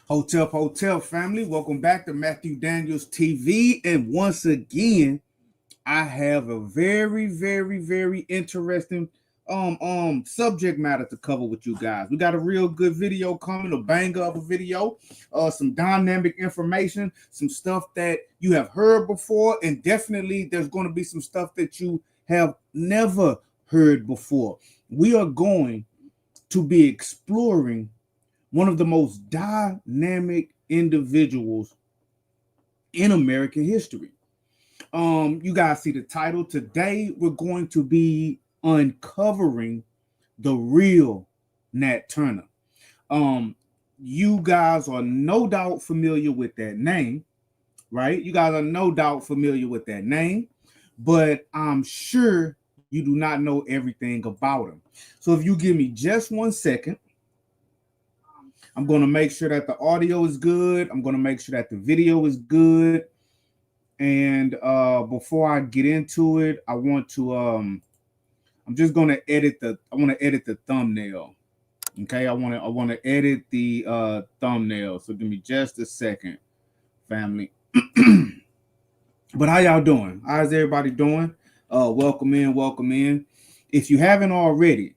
Hotel family, welcome back to Matthew Daniels TV. And once again, I have a very interesting subject matter to cover with you guys. We got a real good video coming, a banger of a video, some dynamic information, some stuff that you have heard before, and definitely there's going to be some stuff that you have never heard before. We are going to be exploring one of the most dynamic individuals in American history. You guys see the title. Today, we're going to be uncovering the real Nat Turner. You guys are no doubt familiar with that name, right? You guys are no doubt familiar with that name, but I'm sure you do not know everything about him. So if you give me just 1 second, I'm going to make sure that the audio is good. I'm going to make sure that the video is good. And before I get into it, I want to I'm just going to edit the thumbnail. Okay? I want to edit the thumbnail. So give me just a second, family. But how y'all doing? How's everybody doing? Welcome in. If you haven't already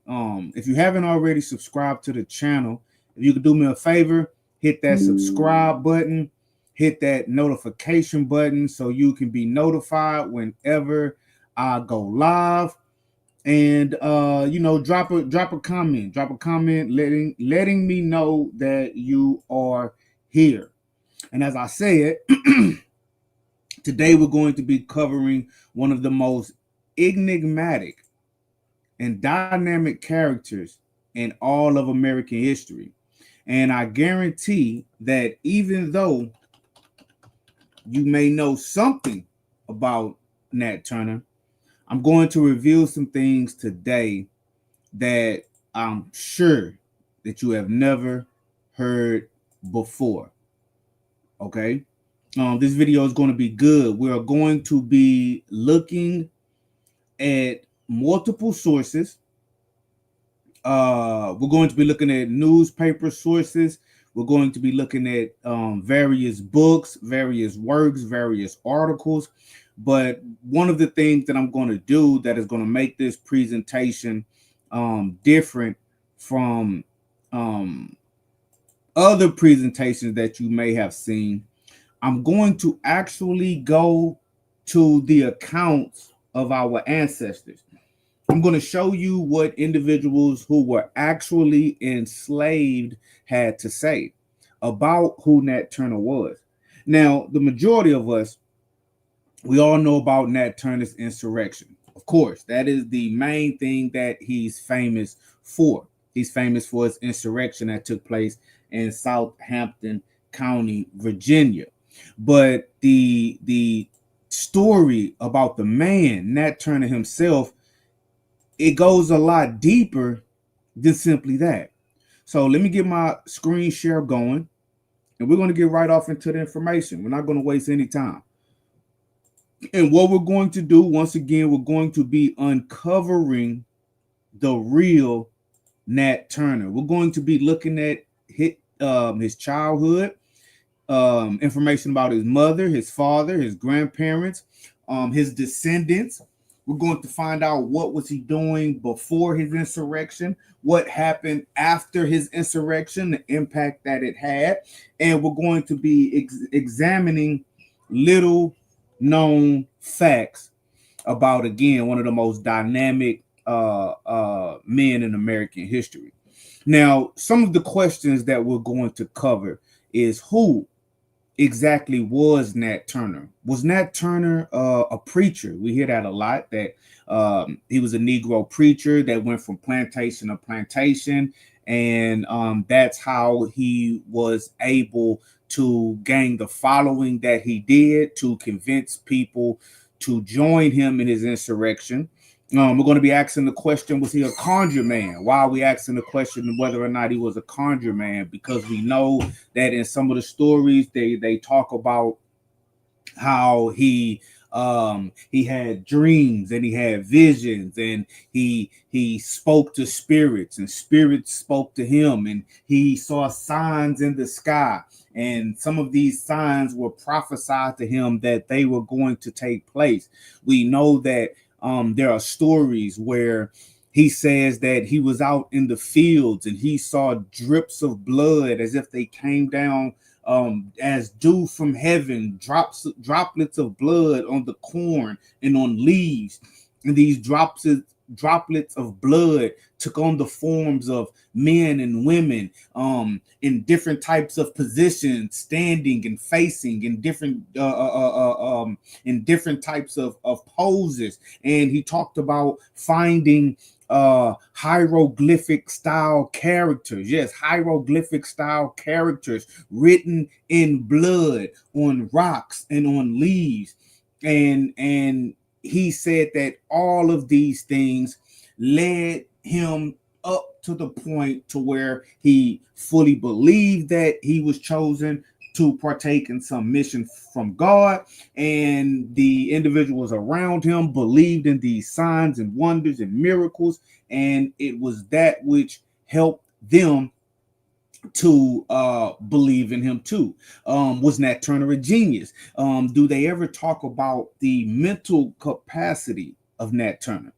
subscribed to the channel, if you could do me a favor, hit that subscribe button, hit that notification button so you can be notified whenever I go live. And drop a comment, letting me know that you are here. And as I said, today we're going to be covering one of the most enigmatic and dynamic characters in all of American history. And I guarantee that even though you may know something about Nat Turner, I'm going to reveal some things today that I'm sure that you have never heard before. Okay? This video is going to be good. We are going to be looking at multiple sources. We're going to be looking at newspaper sources. We're going to be looking at various books, various works, various articles. But one of the things that I'm going to do that is going to make this presentation different from other presentations that you may have seen, I'm going to actually go to the accounts of our ancestors. I'm going to show you what individuals who were actually enslaved had to say about who Nat Turner was. Now, the majority of us, we all know about Nat Turner's insurrection. Of course, that is the main thing that he's famous for. He's famous for his insurrection that took place in Southampton County, Virginia. But the story about the man, Nat Turner himself, it goes a lot deeper than simply that. So let me get my screen share going, and we're going to get right off into the information. We're not going to waste any time. And what we're going to do, once again, we're going to be uncovering the real Nat Turner. We're going to be looking at his childhood, information about his mother, his father, his grandparents, his descendants. We're going to find out what was he doing before his insurrection, what happened after his insurrection, the impact that it had, and we're going to be examining little known facts about, again, one of the most dynamic men in American history. Now, some of the questions that we're going to cover is who exactly was Nat Turner? Was Nat Turner a preacher? We hear that a lot, that he was a Negro preacher that went from plantation to plantation, and that's how he was able to gain the following that he did, to convince people to join him in his insurrection. We're going to be asking the question, was he a conjure man? Why are we asking the question whether or not he was a conjure man? Because we know that in some of the stories, they talk about how he He had dreams and he had visions, and he spoke to spirits, and spirits spoke to him, and he saw signs in the sky. And some of these signs were prophesied to him that they were going to take place. We know that there are stories where he says that he was out in the fields and he saw drips of blood as if they came down as dew from heaven, droplets of blood on the corn and on leaves. And these droplets of blood took on the forms of men and women in different types of positions, standing and facing in different types of poses. And he talked about finding hieroglyphic style characters. Yes, hieroglyphic style characters written in blood on rocks and on leaves. And he said that all of these things led him up to the point to where he fully believed that he was chosen to partake in some mission from God, and the individuals around him believed in these signs and wonders and miracles, and it was that which helped them to believe in him too. Was Nat Turner a genius? Do they ever talk about the mental capacity of Nat Turner?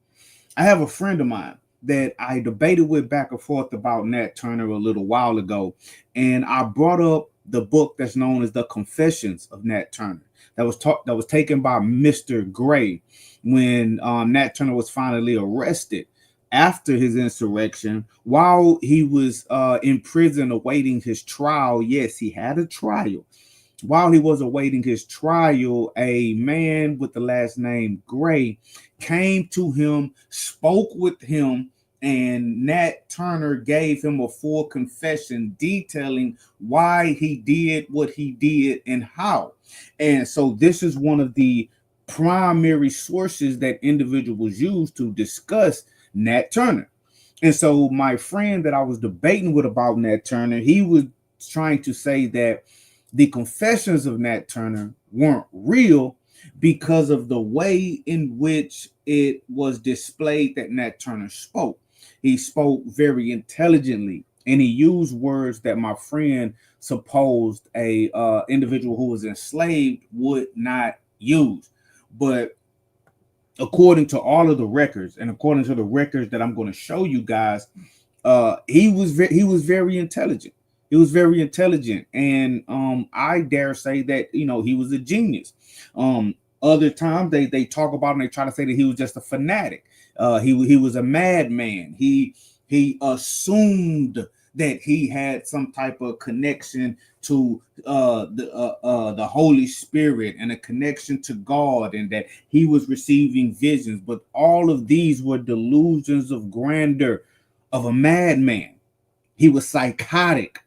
I have a friend of mine that I debated with back and forth about Nat Turner a little while ago, and I brought up the book that's known as The Confessions of Nat Turner that was taken by Mr. Gray when Nat Turner was finally arrested after his insurrection. While he was in prison awaiting his trial, yes, he had a trial. While he was awaiting his trial, a man with the last name Gray came to him, spoke with him, and Nat Turner gave him a full confession detailing why he did what he did and how. And so this is one of the primary sources that individuals use to discuss Nat Turner. And so my friend that I was debating with about Nat Turner, he was trying to say that the confessions of Nat Turner weren't real because of the way in which it was displayed that Nat Turner spoke. He spoke very intelligently, and he used words that my friend supposed a individual who was enslaved would not use. But according to all of the records, and according to the records that I'm going to show you guys, he was very intelligent. He was very intelligent, and I dare say that he was a genius. Other times they talk about and they try to say that he was just a fanatic. He was a madman. He assumed that he had some type of connection to the Holy Spirit and a connection to God, and that he was receiving visions. But all of these were delusions of grandeur of a madman. He was psychotic.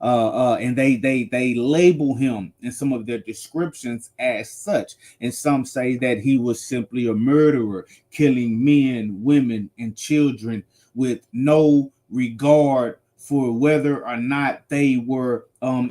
And they label him in some of their descriptions as such, and some say that he was simply a murderer, killing men, women, and children with no regard for whether or not they were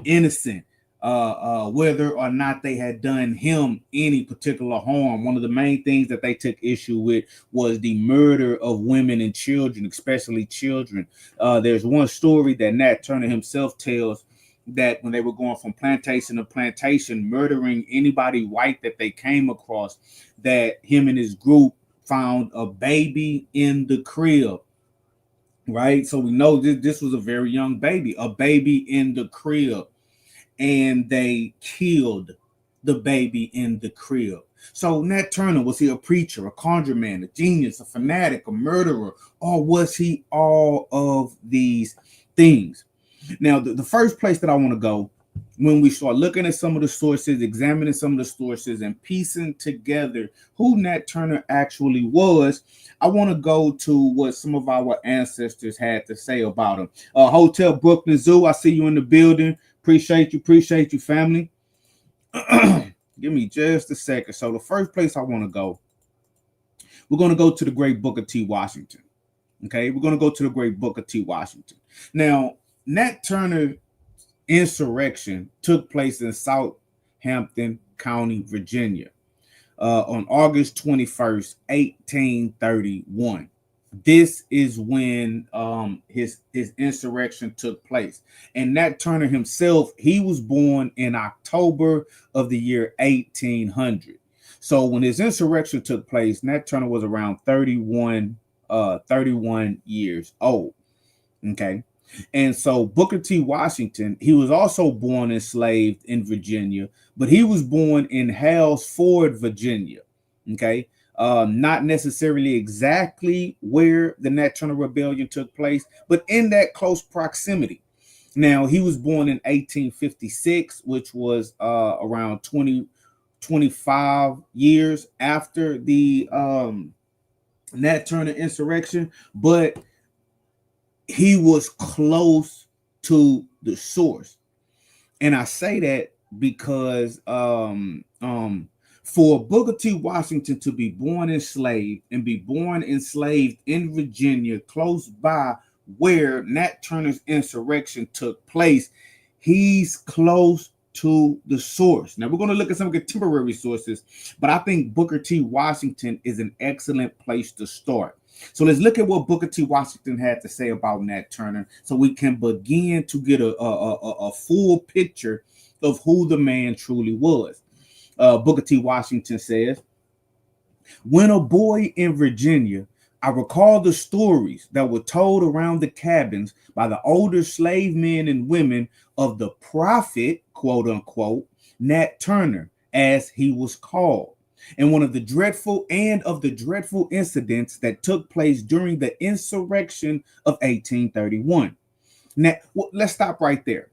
innocent, whether or not they had done him any particular harm. One of the main things that they took issue with was the murder of women and children, especially children. There's one story that Nat Turner himself tells, that when they were going from plantation to plantation, murdering anybody white that they came across, that him and his group found a baby in the crib. Right, so we know this was a very young baby, a baby in the crib, and they killed the baby in the crib. So Nat Turner, was he a preacher, a conjureman, a genius, a fanatic, a murderer, or was he all of these things? Now, the first place that I want to go when we start looking at some of the sources, examining some of the sources, and piecing together who Nat Turner actually was, I want to go to what some of our ancestors had to say about him. Hotel Brooklyn Zoo, I see you in the building. Appreciate you, family. Give me just a second. So the first place I want to go, we're going to go to the great Booker T. Washington. Okay, we're going to go to the great Booker T. Washington. Now, Nat Turner insurrection took place in Southampton County, Virginia. on August 21st, 1831. This is when his insurrection took place. And Nat Turner himself, he was born in October of the year 1800. So when his insurrection took place, Nat Turner was around 31 years old. Okay. And so Booker T. Washington, he was also born enslaved in Virginia, but he was born in Hales Ford, Virginia. Okay. Not necessarily exactly where the Nat Turner Rebellion took place, but in that close proximity. Now, he was born in 1856, which was around 25 years after the Nat Turner insurrection, but he was close to the source. And I say that because for Booker T. Washington to be born enslaved and be born enslaved in Virginia, close by where Nat Turner's insurrection took place, he's close to the source. Now we're going to look at some contemporary sources, but I think Booker T. Washington is an excellent place to start. So let's look at what Booker T. Washington had to say about Nat Turner so we can begin to get a full picture of who the man truly was. Booker T. Washington says, when a boy in Virginia, I recall the stories that were told around the cabins by the older slave men and women of the prophet, quote unquote, Nat Turner, as he was called, and one of the dreadful incidents that took place during the insurrection of 1831. Now, let's stop right there.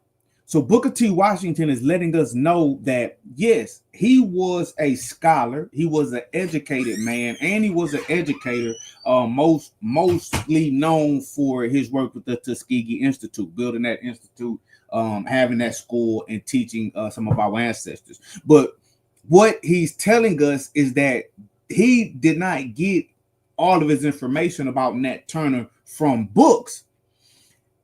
So Booker T. Washington is letting us know that, yes, he was a scholar, he was an educated man, and he was an educator, mostly known for his work with the Tuskegee Institute, building that institute, having that school, and teaching some of our ancestors. But what he's telling us is that he did not get all of his information about Nat Turner from books.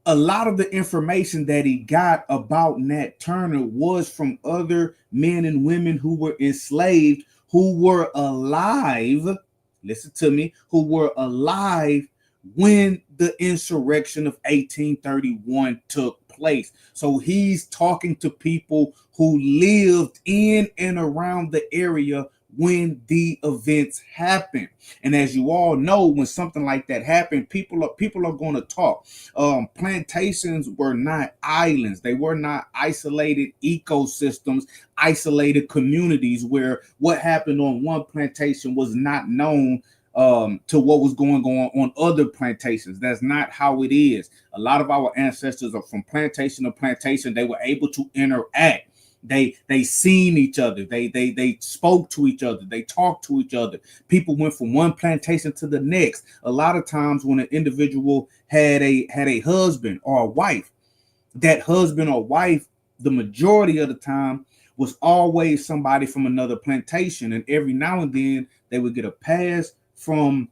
A lot of the information that he got about Nat Turner was from other men and women who were enslaved, who were alive, listen to me, who were alive when the insurrection of 1831 took place. So he's talking to people who lived in and around the area when the events happen. And as you all know, when something like that happened, people are going to talk. Plantations were not islands. They were not isolated ecosystems, isolated communities where what happened on one plantation was not known to what was going on other plantations. That's not how it is. A lot of our ancestors are from plantation to plantation. They were able to interact. They seen each other. They spoke to each other. They talked to each other. People went from one plantation to the next. A lot of times when an individual had a husband or a wife, that husband or wife, the majority of the time, was always somebody from another plantation. And every now and then they would get a pass from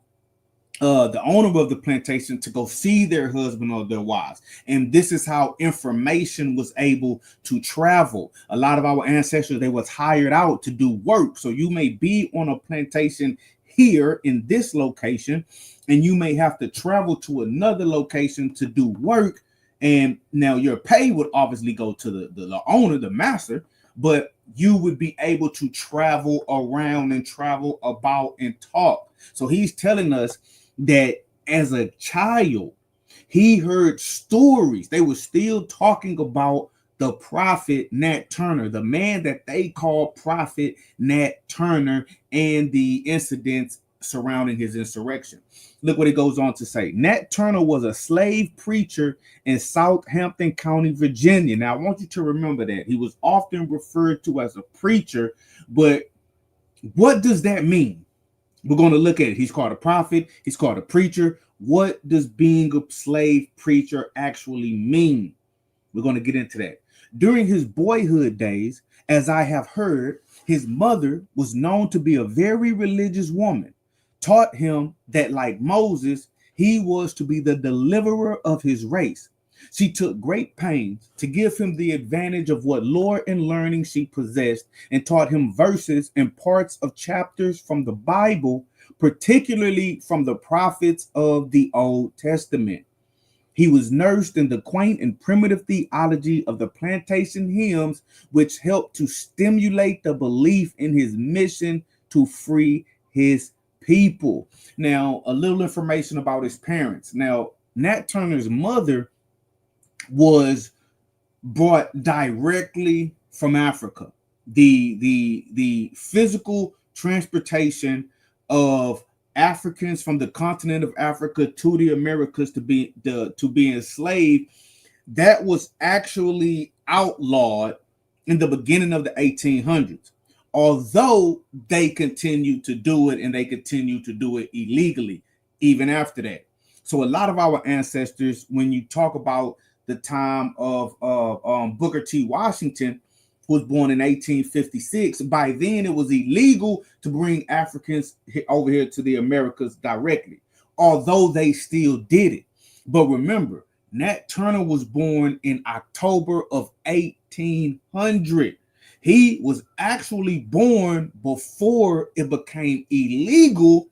the owner of the plantation to go see their husband or their wives. And this is how information was able to travel. A lot of our ancestors, they was hired out to do work. So you may be on a plantation here in this location, and you may have to travel to another location to do work. And now your pay would obviously go to the owner, the master, but you would be able to travel around and travel about and talk. So he's telling us that as a child, he heard stories. They were still talking about the prophet Nat Turner, the man that they call Prophet Nat Turner, and the incidents surrounding his insurrection. Look what it goes on to say. Nat Turner was a slave preacher in Southampton County, Virginia. Now, I want you to remember that. He was often referred to as a preacher, but what does that mean? We're going to look at it. He's called a prophet. He's called a preacher. What does being a slave preacher actually mean? We're going to get into that. During his boyhood days, as I have heard, his mother was known to be a very religious woman, taught him that, like Moses, he was to be the deliverer of his race. She took great pains to give him the advantage of what lore and learning she possessed, and taught him verses and parts of chapters from the Bible, particularly from the prophets of the Old Testament. He was nursed in the quaint and primitive theology of the plantation hymns, which helped to stimulate the belief in his mission to free his people. Now, a little information about his parents. Now, Nat Turner's mother was brought directly from Africa. The physical transportation of Africans from the continent of Africa to the Americas to be enslaved, that was actually outlawed in the beginning of the 1800s. Although they continued to do it, and they continue to do it illegally even after that. So a lot of our ancestors, when you talk about the time of Booker T. Washington, who was born in 1856. By then, it was illegal to bring Africans over here to the Americas directly, although they still did it. But remember, Nat Turner was born in October of 1800. He was actually born before it became illegal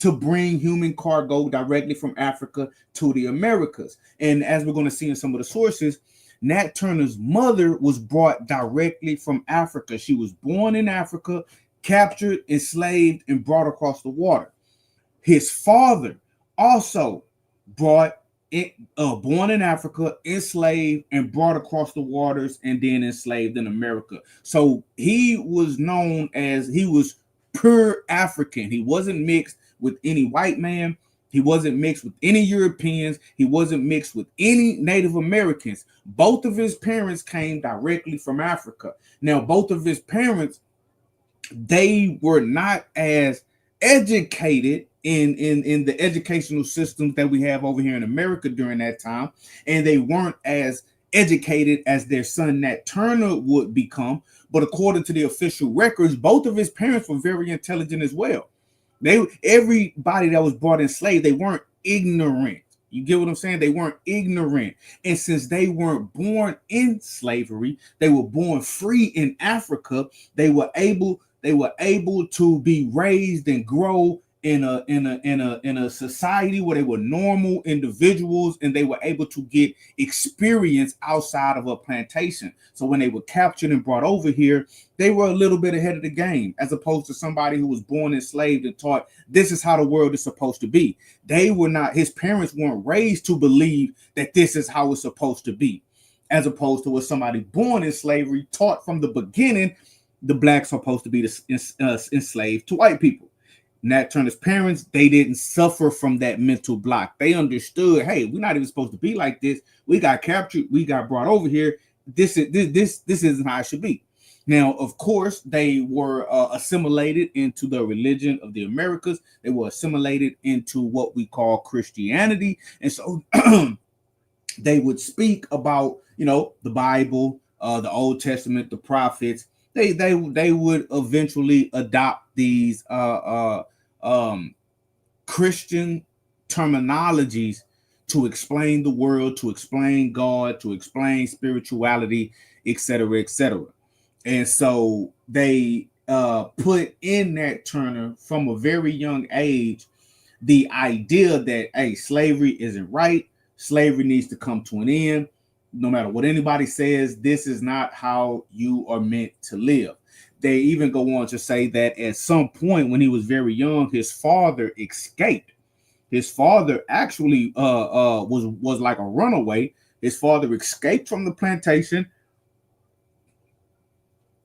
to bring human cargo directly from Africa to the Americas. And as we're going to see in some of the sources, Nat Turner's mother was brought directly from Africa. She was born in Africa, captured, enslaved, and brought across the water. His father also born in Africa, enslaved, and brought across the waters, and then enslaved in America. So he was known as, he was pure African. He wasn't mixed with any white man. He wasn't mixed with any Europeans. He wasn't mixed with any Native Americans. Both of his parents came directly from Africa. Now, both of his parents, they were not as educated in the educational systems that we have over here in America during that time, and they weren't as educated as their son Nat Turner would become. But according to the official records, both of his parents were very intelligent as well. Everybody that was brought enslaved, they weren't ignorant. You get what I'm saying? They weren't ignorant. And since they weren't born in slavery, they were born free in Africa. They were able to be raised and grow in a society where they were normal individuals, and they were able to get experience outside of a plantation. So when they were captured and brought over here, they were a little bit ahead of the game, as opposed to somebody who was born enslaved and taught this is how the world is supposed to be. They were not, his parents weren't raised to believe that this is how it's supposed to be, as opposed to what somebody born in slavery taught from the beginning, the blacks are supposed to be enslaved to white people. Nat Turner's parents, they didn't suffer from that mental block. They understood, hey, we're not even supposed to be like this. We got captured, we got brought over here. This isn't how it should be. Now, of course, they were assimilated into the religion of the Americas. They were assimilated into what we call Christianity. And so they would speak about, the Bible, the Old Testament, the prophets. They would eventually adopt these Christian terminologies to explain the world, to explain God, to explain spirituality, etc., etc. And so they put in Nat Turner from a very young age the idea that, hey, slavery isn't right. Slavery needs to come to an end. No matter what anybody says, this is not how you are meant to live. They even go on to say that at some point when he was very young, his father escaped. His father actually was like a runaway. His father escaped from the plantation,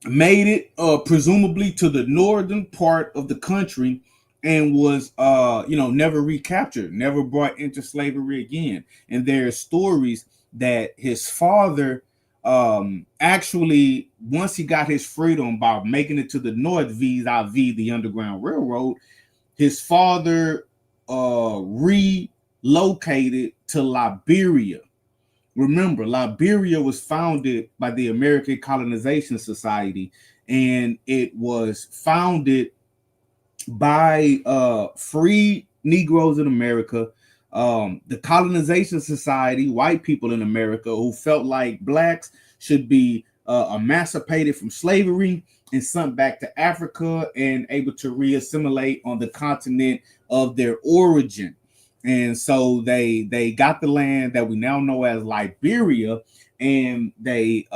made it presumably to the northern part of the country, and was never recaptured, never brought into slavery again. And there are stories that his father actually, once he got his freedom by making it to the north vis-a-vis the Underground Railroad, his father relocated to Liberia. Remember, Liberia was founded by the American Colonization Society, and it was founded by free Negroes in America. the colonization society, white people in America who felt like blacks should be emancipated from slavery and sent back to Africa and able to reassimilate on the continent of their origin. And so they got the land that we now know as Liberia, and they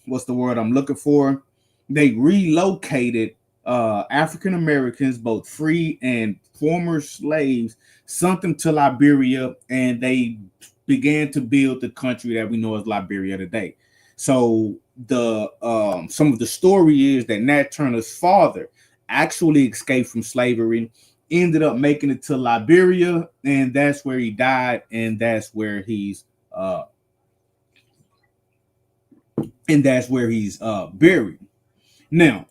what's the word I'm looking for? They relocated African Americans, both free and former slaves, sent them to Liberia, and they began to build the country that we know as Liberia today. So the some of the story is that Nat Turner's father actually escaped from slavery, ended up making it to Liberia, and that's where he died, and that's where he's buried. Now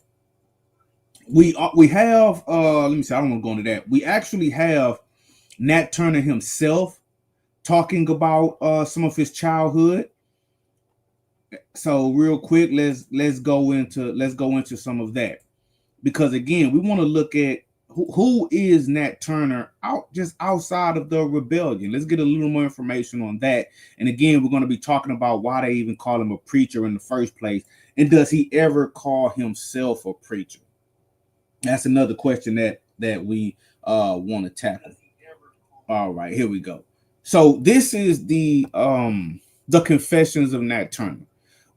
we have let me see, I don't want to go into that. We actually have Nat Turner himself talking about some of his childhood. So real quick, let's go into some of that, because again, we want to look at who is Nat Turner just outside of the rebellion. Let's get a little more information on that. And again, we're going to be talking about why they even call him a preacher in the first place, and does he ever call himself a preacher? That's another question that we want to tackle. All right, here we go. So this is the confessions of Nat Turner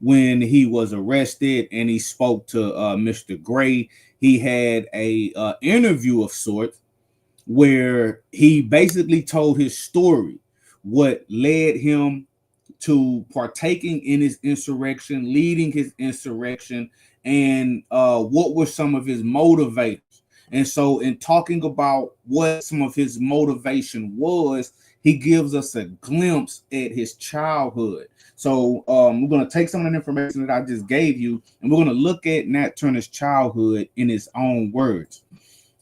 when he was arrested and he spoke to Mr. Gray. He had a interview of sorts where he basically told his story, what led him to partaking in his insurrection, leading his insurrection, and what were some of his motivators. And so in talking about what some of his motivation was, he gives us a glimpse at his childhood. So we're going to take some of the information that I just gave you, and we're going to look at Nat Turner's childhood in his own words.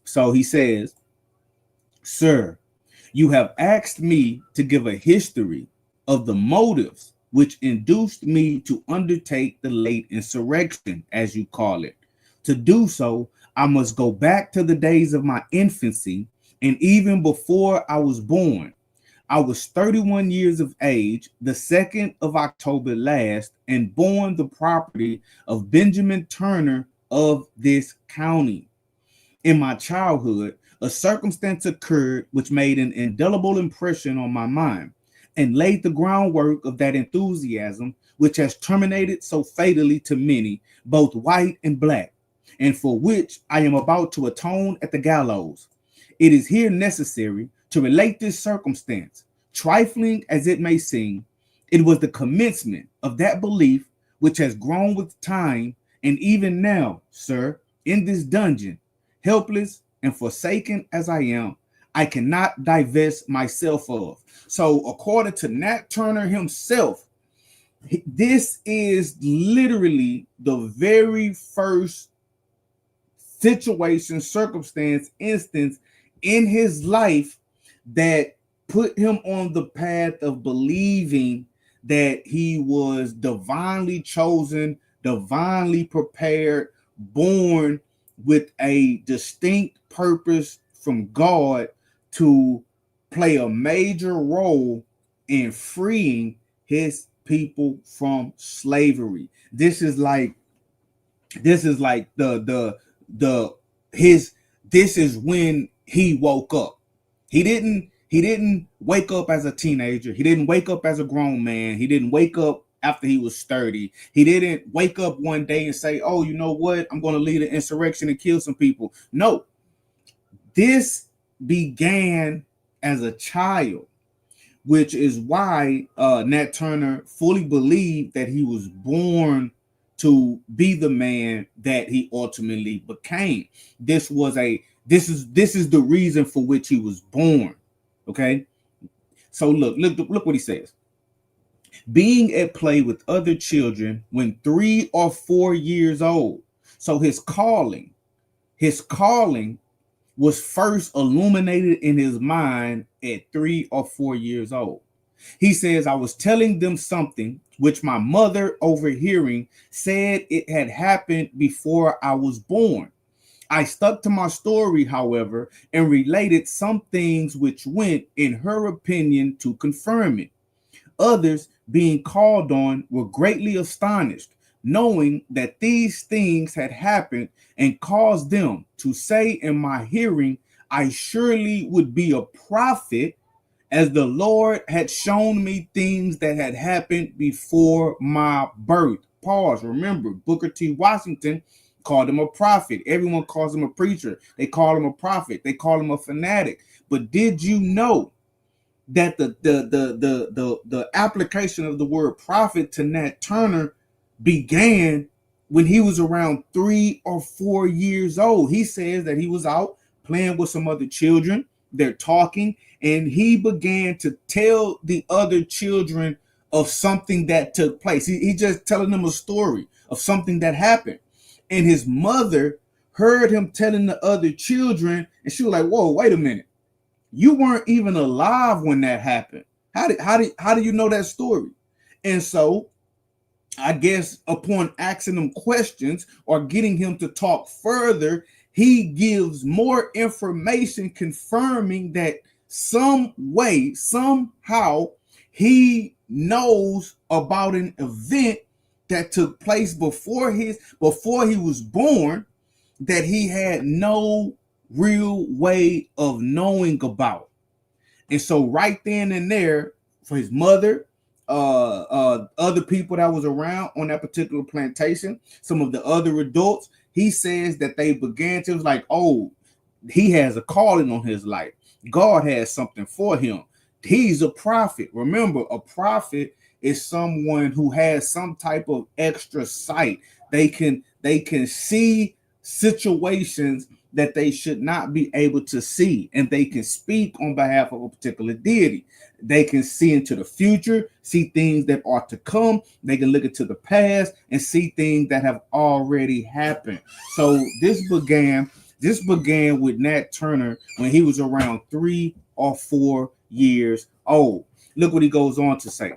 So he says, "Sir, you have asked me to give a history of the motives which induced me to undertake the late insurrection, as you call it. To do so, I must go back to the days of my infancy, and even before I was born. I was 31 years of age, the 2nd of October last, and born the property of Benjamin Turner of this county. In my childhood, a circumstance occurred which made an indelible impression on my mind and laid the groundwork of that enthusiasm which has terminated so fatally to many, both white and black, and for which I am about to atone at the gallows. It is here necessary to relate this circumstance. Trifling as it may seem, it was the commencement of that belief which has grown with time, and even now, sir, in this dungeon, helpless and forsaken as I am, I cannot divest myself of." So according to Nat Turner himself, this is literally the very first situation, circumstance, instance in his life that put him on the path of believing that he was divinely chosen, divinely prepared, born with a distinct purpose from God to play a major role in freeing his people from slavery. This is like the his this is when he woke up. He didn't wake up as a teenager. He didn't wake up as a grown man. He didn't wake up after he was 30. He didn't wake up one day and say, "Oh, you know what? I'm going to lead an insurrection and kill some people." No. This began as a child, which is why Nat Turner fully believed that he was born to be the man that he ultimately became. This is the reason for which he was born. Okay, so look what he says. Being at play with other children when 3 or 4 years old. So his calling was first illuminated in his mind at 3 or 4 years old. He says, "I was telling them something which my mother, overhearing, said it had happened before I was born. I stuck to my story, however, and related some things which went, in her opinion, to confirm it. Others, being called on, were greatly astonished, knowing that these things had happened, and caused them to say in my hearing, I surely would be a prophet, as the Lord had shown me things that had happened before my birth. Pause. Remember, Booker T. Washington called him a prophet. Everyone calls him a preacher. They call him a prophet. They call him a fanatic. But did you know that the application of the word prophet to Nat Turner began when he was around 3 or 4 years old? He says that he was out playing with some other children. They're talking, and he began to tell the other children of something that took place. He just telling them a story of something that happened. And his mother heard him telling the other children, and she was like, whoa, wait a minute. You weren't even alive when that happened. How do you know that story? And so I guess upon asking him questions or getting him to talk further, he gives more information confirming that some way, somehow, he knows about an event that took place before he was born, that he had no real way of knowing about. And so right then and there, for his mother, other people that was around on that particular plantation, some of the other adults, he says that they began to, like, oh, he has a calling on his life. God has something for him. He's a prophet. Remember, a prophet is someone who has some type of extra sight. They can see situations that they should not be able to see, and they can speak on behalf of a particular deity. They can see into the future, see things that are to come. They can look into the past and see things that have already happened. So this began with Nat Turner when he was around 3 or 4 years old. Look what he goes on to say.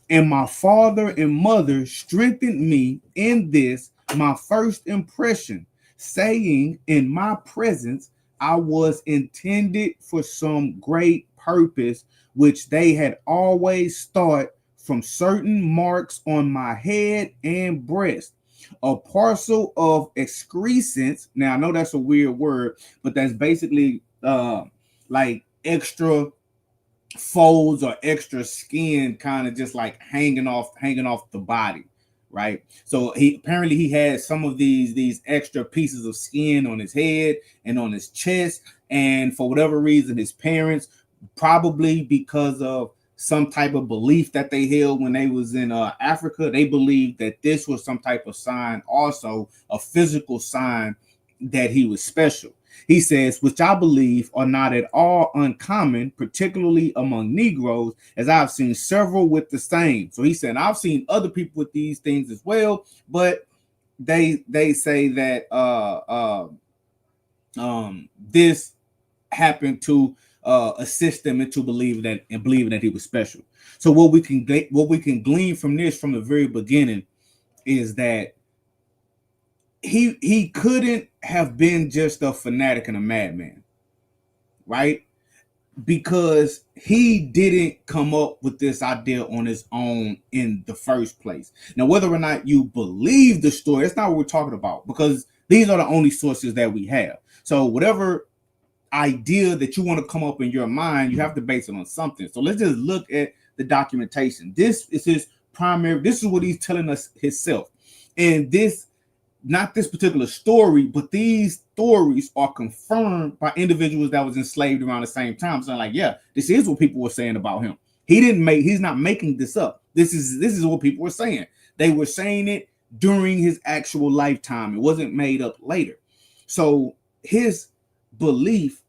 And my father and mother strengthened me in this, my first impression, saying in my presence, I was intended for some great purpose, which they had always thought from certain marks on my head and breast, a parcel of excrescence. Now, I know that's a weird word, but that's basically like extra folds or extra skin, kind of just like hanging off the body, right? So he had some of these extra pieces of skin on his head and on his chest, and for whatever reason, his parents, probably because of some type of belief that they held when they was in Africa, they believed that this was some type of sign, also a physical sign that he was special. He says, which I believe are not at all uncommon, particularly among Negroes, as I've seen several with the same. So he said, I've seen other people with these things as well, but they say that this happened to assist them into believing that he was special. So what we can glean from this from the very beginning is that he couldn't have been just a fanatic and a madman, right? Because he didn't come up with this idea on his own in the first place. Now, whether or not you believe the story, that's not what we're talking about, because these are the only sources that we have. So whatever idea that you want to come up in your mind, you have to base it on something. So let's just look at the documentation. This is his primary, this is what he's telling us himself. And this, not this particular story, but these stories are confirmed by individuals that was enslaved around the same time. So like, yeah, this is what people were saying about him. He's not making this up. This is what people were saying. They were saying it during his actual lifetime. It wasn't made up later. So his belief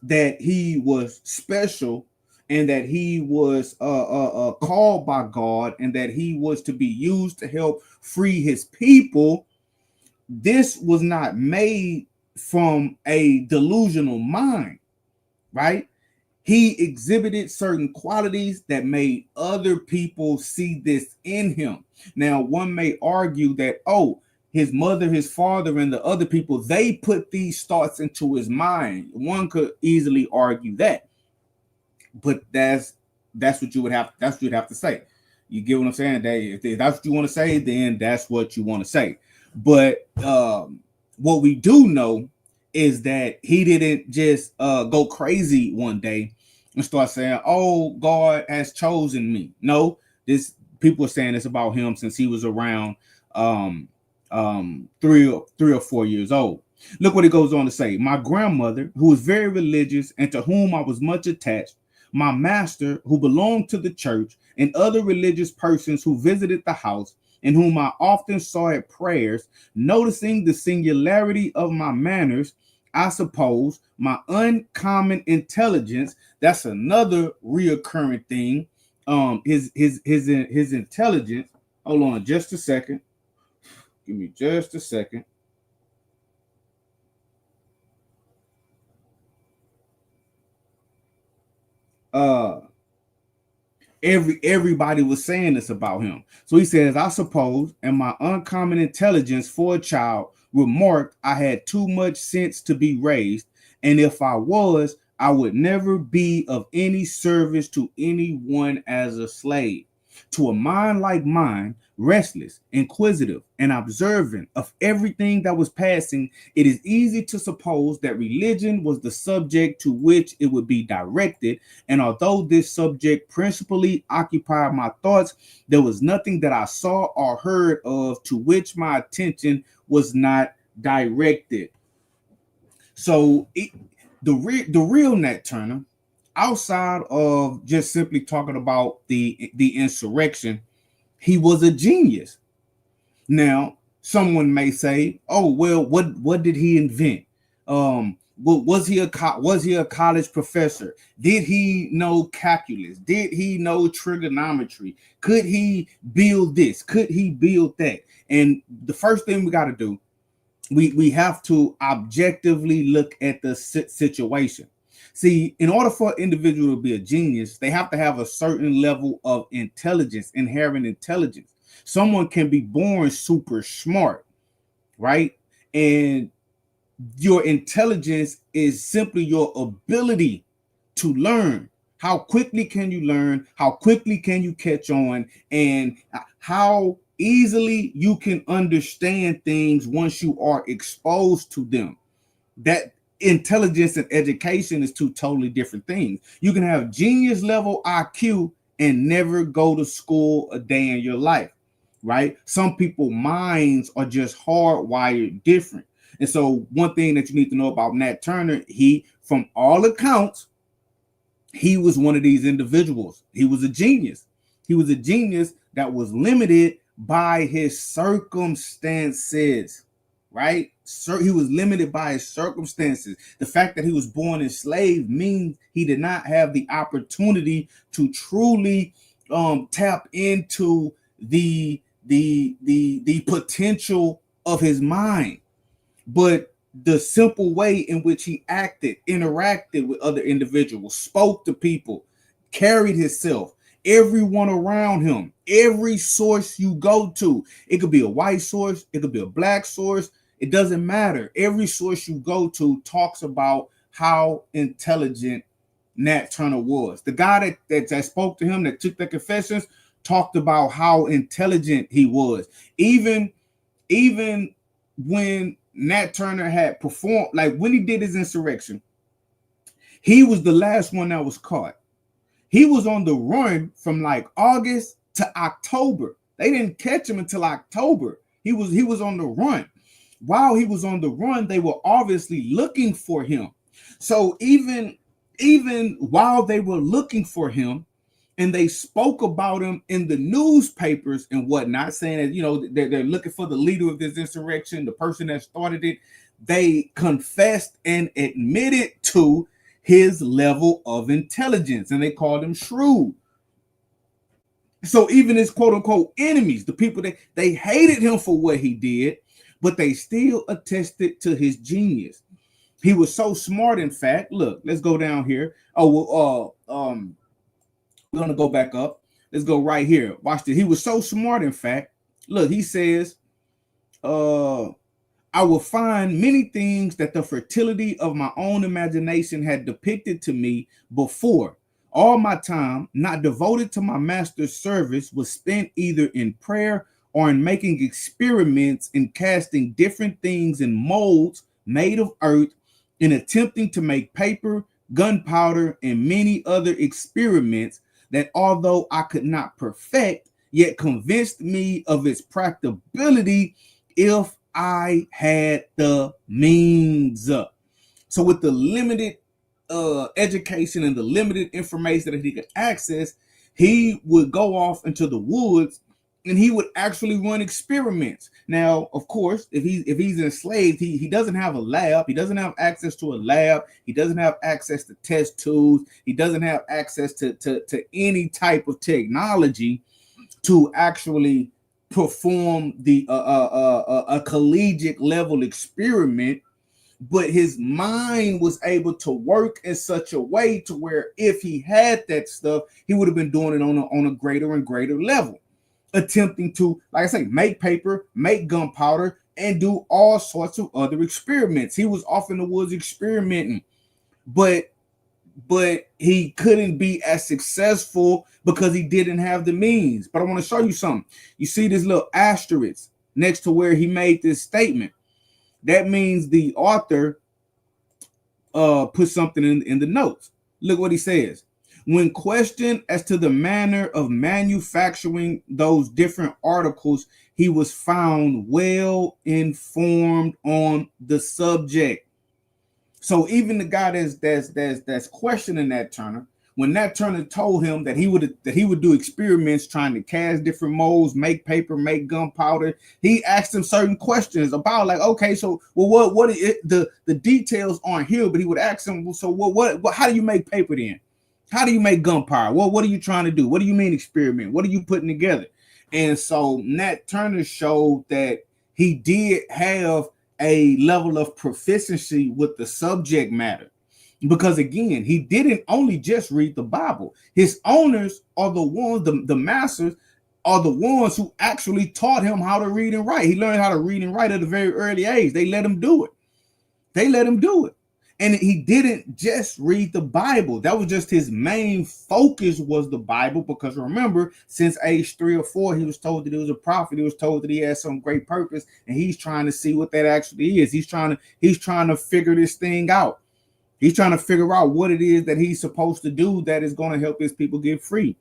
that he was special and that he was called by God and that he was to be used to help free his people, this was not made from a delusional mind, right? He exhibited certain qualities that made other people see this in him. Now, one may argue that, oh, his mother, his father, and the other people, they put these thoughts into his mind. One could easily argue that, but that's what you would have. That's what you'd have to say. You get what I'm saying? That if that's what you want to say, then that's what you want to say. But what we do know is that he didn't just go crazy one day and start saying, "Oh, God has chosen me." No, this people are saying this about him since he was around 3 or 4 years old. Look what he goes on to say. My grandmother, who was very religious and to whom I was much attached, my master, who belonged to the church, and other religious persons who visited the house, and whom I often saw at prayers, noticing the singularity of my manners, I suppose my uncommon intelligence, that's another reoccurring thing. His intelligence. Hold on just a second. Give me just a second. Everybody was saying this about him. So he says, I suppose, and my uncommon intelligence for a child remarked I had too much sense to be raised, and if I was, I would never be of any service to anyone as a slave. To a mind like mine, restless, inquisitive, and observant of everything that was passing, it is easy to suppose that religion was the subject to which it would be directed. And although this subject principally occupied my thoughts, there was nothing that I saw or heard of to which my attention was not directed. So the real Nat Turner, outside of just simply talking about the insurrection, he was a genius. Now, someone may say, "Oh, well, what did he invent? Was he a college professor? Did he know calculus? Did he know trigonometry? Could he build this? Could he build that?" And the first thing we got to do, we have to objectively look at the situation. See, in order for an individual to be a genius, they have to have a certain level of intelligence, inherent intelligence. Someone can be born super smart, right? And your intelligence is simply your ability to learn. How quickly can you learn? How quickly can you catch on? And how easily you can understand things once you are exposed to them. That intelligence and education is two totally different things. You can have genius level IQ and never go to school a day in your life, right? Some people minds are just hardwired different. And so one thing that you need to know about Nat Turner, he, from all accounts, he was one of these individuals. He was a genius. He was a genius that was limited by his circumstances, right? So he was limited by his circumstances. The fact that he was born enslaved means he did not have the opportunity to truly tap into the potential of his mind. But the simple way in which he acted, interacted with other individuals, spoke to people, carried himself, everyone around him, every source you go to, it could be a white source, it could be a black source, it doesn't matter. Every source you go to talks about how intelligent Nat Turner was. The guy that spoke to him, that took the confessions, talked about how intelligent he was. Even when Nat Turner had performed, like when he did his insurrection, he was the last one that was caught. He was on the run from like August to October. They didn't catch him until October. He was on the run. While he was on the run, they were obviously looking for him. So even while they were looking for him, and they spoke about him in the newspapers and whatnot, saying that, you know, they're looking for the leader of this insurrection, the person that started it. They confessed and admitted to his level of intelligence, and they called him shrewd. So even his quote unquote enemies, the people that they hated him for what he did, but they still attested to his genius. He was so smart, in fact. Look, let's go down here. Oh, well, we're gonna go back up. Let's go right here. Watch this. He was so smart, in fact. Look, he says, I will find many things that the fertility of my own imagination had depicted to me before. All my time, not devoted to my master's service, was spent either in prayer or in making experiments in casting different things in molds made of earth, in attempting to make paper, gunpowder, and many other experiments that, although I could not perfect, yet convinced me of its practicability if I had the means. So with the limited education and the limited information that he could access, he would go off into the woods and he would actually run experiments. Now, of course, if he's enslaved, he doesn't have a lab. He doesn't have access to a lab. He doesn't have access to test tools. He doesn't have access to any type of technology to actually perform a collegiate level experiment. But his mind was able to work in such a way to where if he had that stuff, he would have been doing it on a greater and greater level, attempting to, like I say, make paper, make gunpowder, and do all sorts of other experiments. He was off in the woods experimenting, but he couldn't be as successful because he didn't have the means. But I want to show you something. You see this little asterisk next to where he made this statement. That means the author put something in the notes. Look what he says. When questioned as to the manner of manufacturing those different articles, he was found well informed on the subject. So even the guy that's questioning Nat Turner, when Nat Turner told him that he would do experiments trying to cast different molds, make paper, make gunpowder, he asked him certain questions about, like, okay, so well, what the details aren't here, but he would ask him, so what how do you make paper then? How do you make gunpowder? Well, what are you trying to do? What do you mean experiment? What are you putting together? And so Nat Turner showed that he did have a level of proficiency with the subject matter. Because again, he didn't only just read the Bible. His owners are the ones, the masters are the ones who actually taught him how to read and write. He learned how to read and write at a very early age. They let him do it. And he didn't just read the Bible. That was just his main focus, was the Bible. Because remember, since age 3 or 4, he was told that he was a prophet. He was told that he had some great purpose, and he's trying to see what that actually is. He's trying to figure this thing out. He's trying to figure out what it is that he's supposed to do that is going to help his people get free.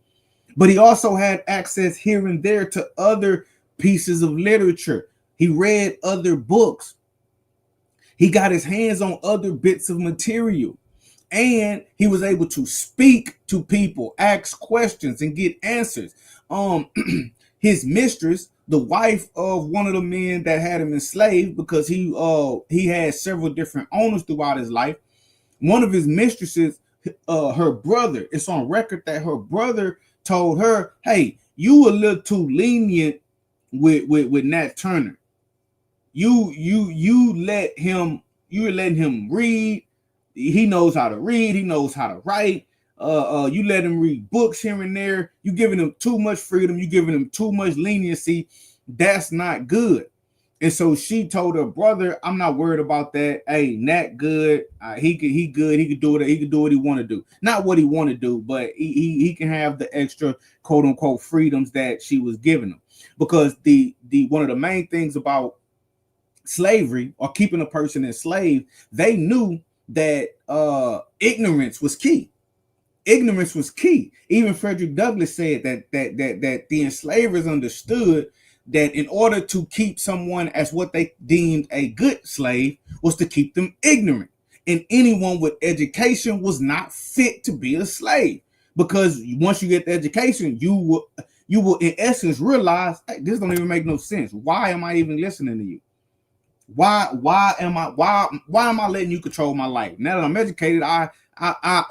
But he also had access here and there to other pieces of literature. He read other books. He got his hands on other bits of material, and he was able to speak to people, ask questions, and get answers. His mistress, the wife of one of the men that had him enslaved, because he had several different owners throughout his life. One of his mistresses, her brother, it's on record that her brother told her, "Hey, you a little too lenient with Nat Turner. You let him, you're letting him read. He knows how to read. He knows how to write. You let him read books here and there. You giving him too much freedom. You giving him too much leniency. That's not good." And so she told her brother, "I'm not worried about that. Hey, Nat good. He good. He could do it. He could do what he want to do. Not what he want to do, but he can have the extra quote unquote freedoms that she was giving him." Because the one of the main things about slavery, or keeping a person enslaved, they knew that ignorance was key. Ignorance was key. Even Frederick Douglass said that the enslavers understood that in order to keep someone as what they deemed a good slave was to keep them ignorant. And anyone with education was not fit to be a slave, because once you get the education, you will in essence realize, hey, this don't even make no sense. Why am I even listening to you? Why am I letting you control my life? Now that I'm educated, I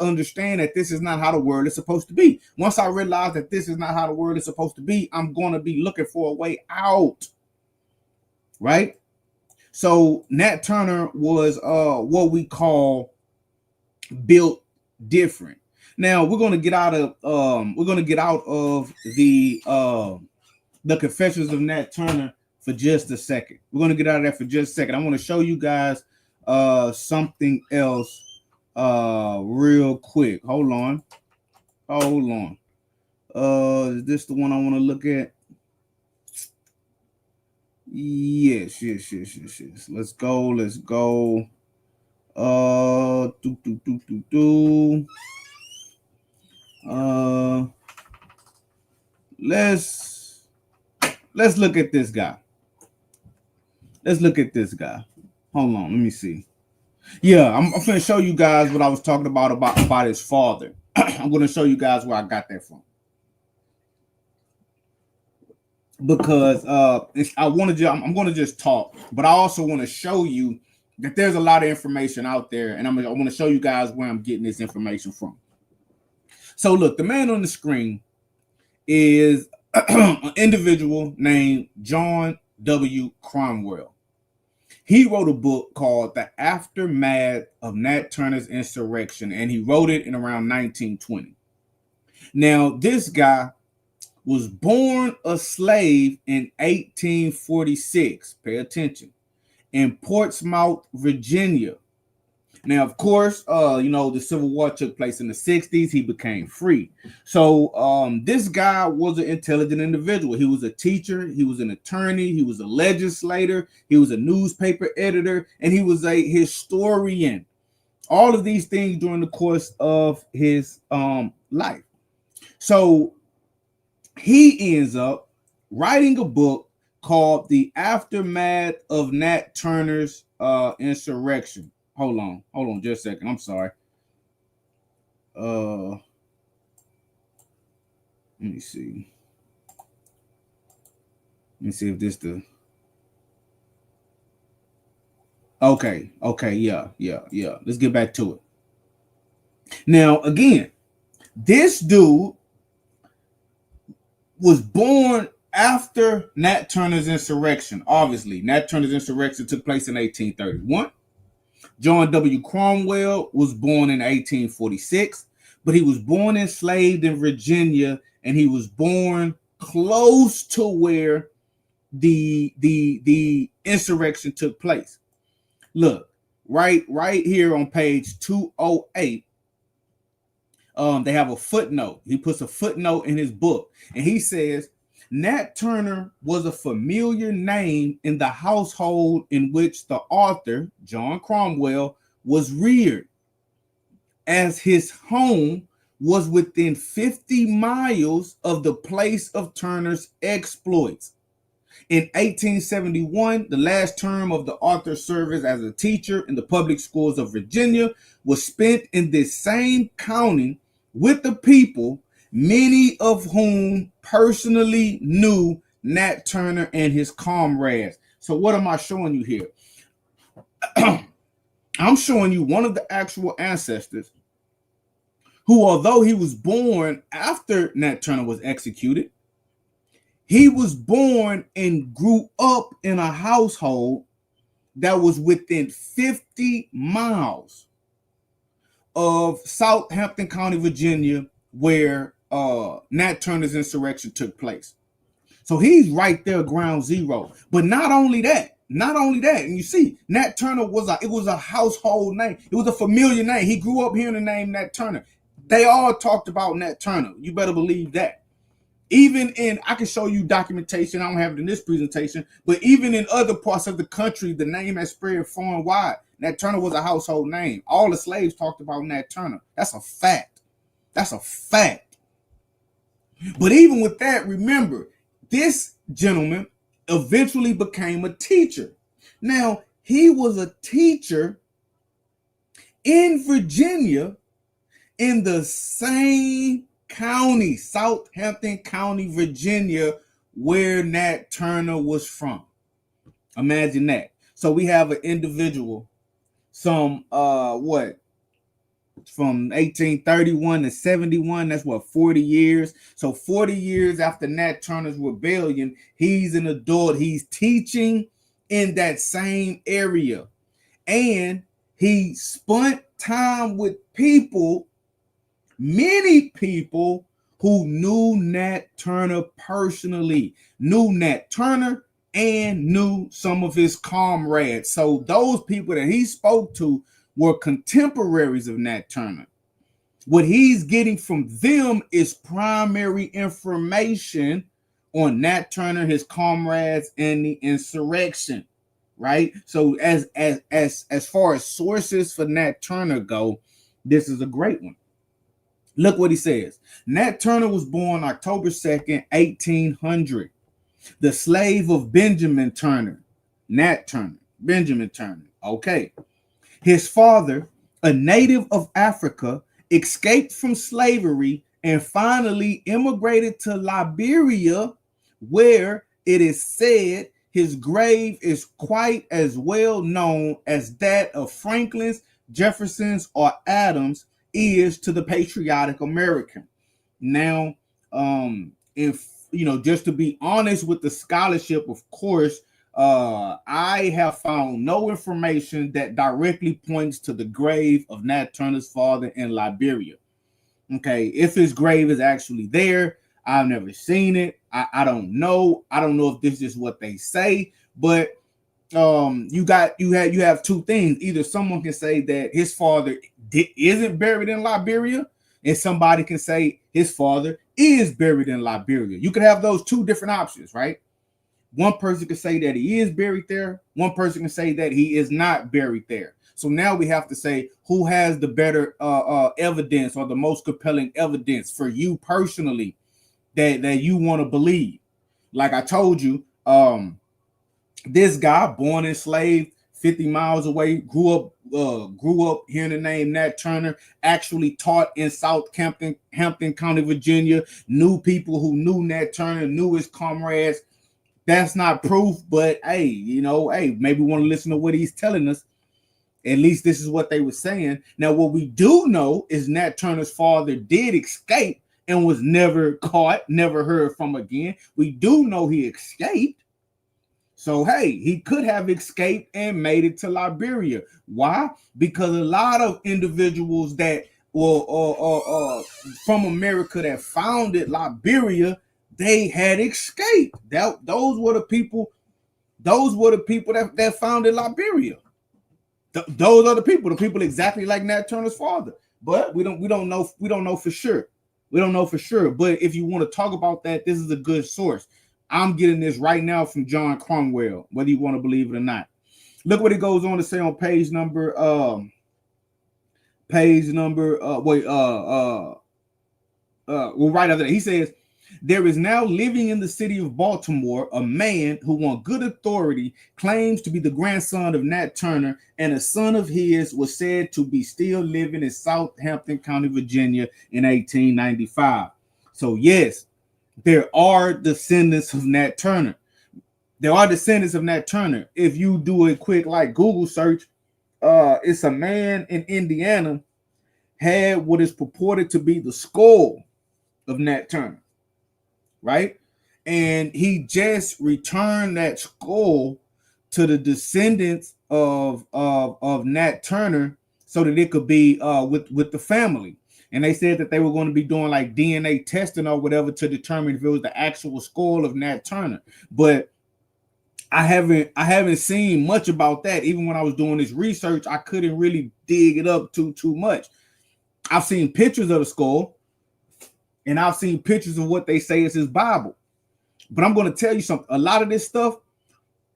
understand that this is not how the world is supposed to be. Once I realize that this is not how the world is supposed to be, I'm going to be looking for a way out. Right? So Nat Turner was what we call built different. Now we're going to get out of the Confessions of Nat Turner for just a second. We're going to get out of that for just a second. I want to show you guys something else real quick. Hold on. Is this the one I want to look at? Yes. Let's go. Let's look at this guy. Hold on, let me see. Yeah, I'm gonna show you guys what I was talking about his father. I'm gonna show you guys where I got that from. Because I'm gonna just talk, but I also want to show you that there's a lot of information out there, and I want to show you guys where I'm getting this information from. So look, the man on the screen is an individual named John W. Cromwell. He wrote a book called The Aftermath of Nat Turner's Insurrection, and he wrote it in around 1920. Now, this guy was born a slave in 1846. Pay attention. In Portsmouth, Virginia. Now, of course, the Civil War took place in the 60s. He became free. So this guy was an intelligent individual. He was a teacher. He was an attorney. He was a legislator. He was a newspaper editor. And he was a historian. All of these things during the course of his life. So he ends up writing a book called The Aftermath of Nat Turner's Insurrection. Hold on just a second. I'm sorry. Let me see if this the okay, yeah. Let's get back to it. Now, again, this dude was born after Nat Turner's insurrection. Obviously, Nat Turner's insurrection took place in 1831. John W. Cromwell was born in 1846, but he was born enslaved in Virginia, and he was born close to where the insurrection took place. Look, right here on page 208, they have a footnote. He puts a footnote in his book, and he says, Nat Turner was a familiar name in the household in which the author, John Cromwell, was reared, as his home was within 50 miles of the place of Turner's exploits. In 1871, the last term of the author's service as a teacher in the public schools of Virginia was spent in this same county with the people, many of whom personally knew Nat Turner and his comrades. So what am I showing you here? I'm showing you one of the actual ancestors who, although he was born after Nat Turner was executed, he was born and grew up in a household that was within 50 miles of Southampton County, Virginia, where Nat Turner's insurrection took place. So he's right there, ground zero. But not only that, and you see, Nat Turner was a household name. It was a familiar name. He grew up hearing the name Nat Turner. They all talked about Nat Turner. You better believe that. Even in, I can show you documentation, I don't have it in this presentation, but even in other parts of the country, the name has spread far and wide. Nat Turner was a household name. All the slaves talked about Nat Turner. That's a fact. But even with that, remember, this gentleman eventually became a teacher. Now, he was a teacher in Virginia in the same county, Southampton County, Virginia, where Nat Turner was from. Imagine that. So we have an individual, from 1831 to 71, that's 40 years. So 40 years after Nat Turner's rebellion, he's an adult. He's teaching in that same area. And he spent time with people, many people who knew Nat Turner personally, knew Nat Turner and knew some of his comrades. So those people that he spoke to were contemporaries of Nat Turner. What he's getting from them is primary information on Nat Turner, his comrades, and the insurrection, right? So as far as sources for Nat Turner go, this is a great one. Look what he says. Nat Turner was born October 2nd, 1800. The slave of Benjamin Turner. Nat Turner. Benjamin Turner. Okay. His father, a native of Africa, escaped from slavery and finally immigrated to Liberia, where it is said his grave is quite as well known as that of Franklin's, Jefferson's, or Adams is to the patriotic American. Now, if you know, just to be honest with the scholarship, of course, I have found no information that directly points to the grave of Nat Turner's father in Liberia. Okay, if his grave is actually there, I've never seen it. I don't know. I don't know if this is what they say, but you have two things. Either someone can say that his father isn't buried in Liberia, and somebody can say his father is buried in Liberia. You could have those two different options, right? One person can say that he is buried there. One person can say that he is not buried there. So now we have to say who has the better evidence or the most compelling evidence for you personally that you want to believe. Like I told you, this guy born enslaved 50 miles away, grew up hearing the name Nat Turner, actually taught in Hampton County, Virginia, knew people who knew Nat Turner, knew his comrades. That's not proof, but hey, maybe we want to listen to what he's telling us. At least this is what they were saying. Now, what we do know is Nat Turner's father did escape and was never caught, never heard from again. We do know he escaped. So, hey, he could have escaped and made it to Liberia. Why? Because a lot of individuals that were from America that founded Liberia, they had escaped. Those were the people that founded Liberia. Those are the people exactly like Nat Turner's father. But we don't know for sure. We don't know for sure. But if you want to talk about that, this is a good source. I'm getting this right now from John Cromwell, whether you want to believe it or not. Look what it goes on to say on page number right after that. He says, there is now living in the city of Baltimore a man who on good authority claims to be the grandson of Nat Turner, and a son of his was said to be still living in Southampton County, Virginia in 1895. So yes, there are descendants of Nat Turner. There are descendants of Nat Turner. If you do a quick like Google search, it's a man in Indiana had what is purported to be the skull of Nat Turner. Right? And he just returned that skull to the descendants of Nat Turner so that it could be with the family. And they said that they were going to be doing like DNA testing or whatever to determine if it was the actual skull of Nat Turner. But I haven't seen much about that. Even when I was doing this research, I couldn't really dig it up too much. I've seen pictures of the skull. And I've seen pictures of what they say is his Bible. But I'm going to tell you something. A lot of this stuff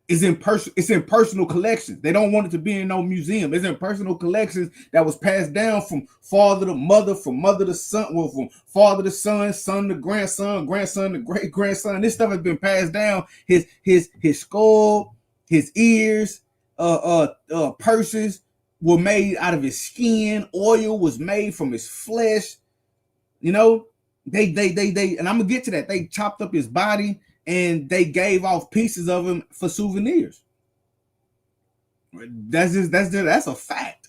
is it's in personal collections. They don't want it to be in no museum. It's in personal collections that was passed down from father to mother, from mother to son, well, from father to son, son to grandson, grandson to great grandson. This stuff has been passed down. His skull, his ears, purses were made out of his skin. Oil was made from his flesh. They and I'm gonna get to that. They chopped up his body and they gave off pieces of him for souvenirs. That's a fact.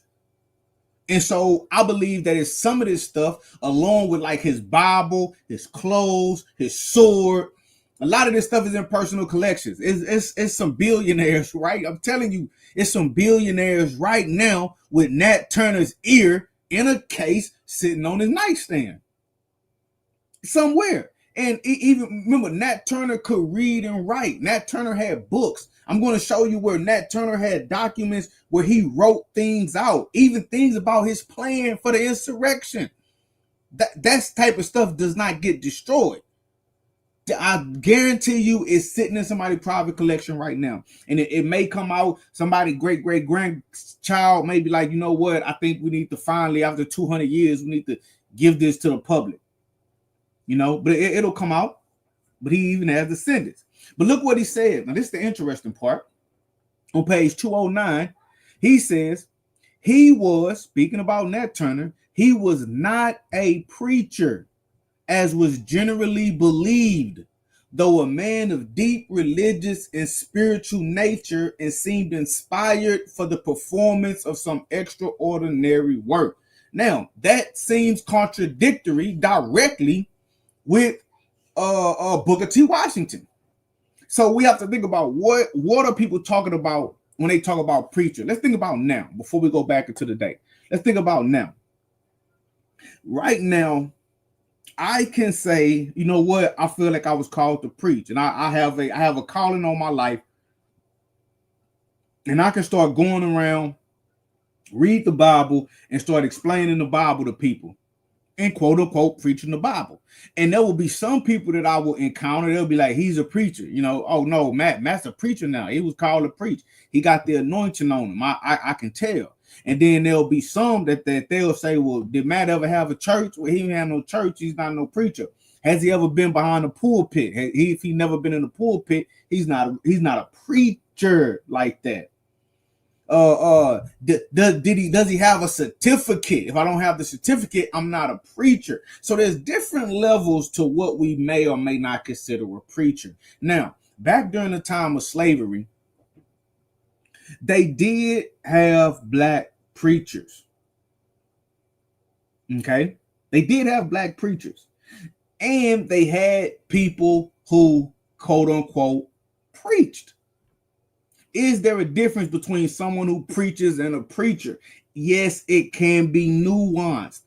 And so I believe that it's some of this stuff, along with like his Bible, his clothes, his sword. A lot of this stuff is in personal collections. It's some billionaires, right? I'm telling you, it's some billionaires right now with Nat Turner's ear in a case sitting on his nightstand. Somewhere. And even remember, Nat Turner could read and write. Nat Turner had books. I'm going to show you where Nat Turner had documents where he wrote things out, even things about his plan for the insurrection. That type of stuff does not get destroyed. I guarantee you it's sitting in somebody's private collection right now. And it may come out, somebody great-great-grandchild may be like, you know what, I think we need to finally, after 200 years, we need to give this to the public. You know, but it'll come out. But he even has descendants. But look what he said. Now, this is the interesting part. On page 209, he says, he was, speaking about Nat Turner, he was not a preacher, as was generally believed, though a man of deep religious and spiritual nature, and seemed inspired for the performance of some extraordinary work. Now, that seems contradictory directly with Booker T. Washington. So we have to think about what are people talking about when they talk about preacher. Let's think about now, before we go back into the day. Let's think about now. Right now, I can say, you know what, I feel like I was called to preach, and I have a calling on my life, and I can start going around, read the Bible, and start explaining the Bible to people, and quote unquote preaching the Bible. And there will be some people that I will encounter, they'll be like, he's a preacher, you know, oh no, Matt's a preacher now. He was called to preach. He got the anointing on him. I can tell. And then there'll be some that they'll say, well, did Matt ever have a church? Well, he didn't have no church. He's not no preacher. Has he ever been behind the pulpit? If he never been in the pulpit, he's not a preacher like that. Does he have a certificate? If I don't have the certificate, I'm not a preacher. So there's different levels to what we may or may not consider a preacher. Now, back during the time of slavery, they did have black preachers. Okay? They did have black preachers. And they had people who, quote unquote, preached. Is there a difference between someone who preaches and a preacher? Yes, it can be nuanced.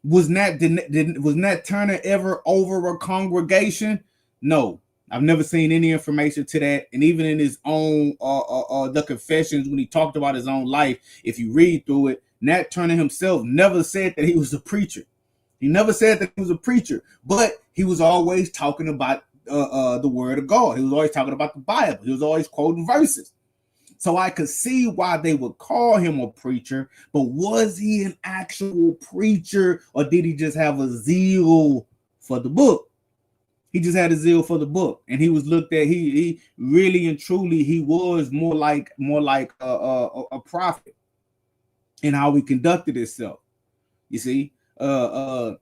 Was Nat Turner ever over a congregation? No. I've never seen any information to that. And even in his own the confessions, when he talked about his own life, if you read through it, Nat Turner himself never said that he was a preacher. He never said that he was a preacher, but he was always talking about the word of God. He was always talking about the Bible. He was always quoting verses. So I could see why they would call him a preacher, but was he an actual preacher, or did he just have a zeal for the book? He just had a zeal for the book, and he was looked at. He really and truly, he was more like a prophet in how he conducted himself. You see, what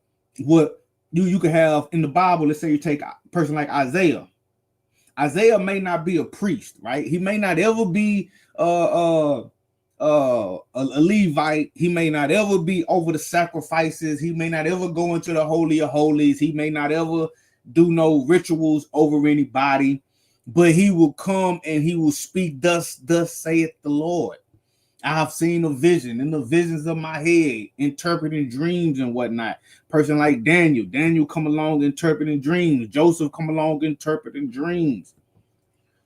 you could have in the Bible. Let's say you take a person like Isaiah. Isaiah may not be a priest, right? He may not ever be a Levite. He may not ever be over the sacrifices. He may not ever go into the Holy of Holies. He may not ever do no rituals over anybody, but he will come and he will speak, thus saith the Lord. I have seen a vision in the visions of my head, interpreting dreams and whatnot. Person like Daniel come along interpreting dreams. Joseph come along interpreting dreams.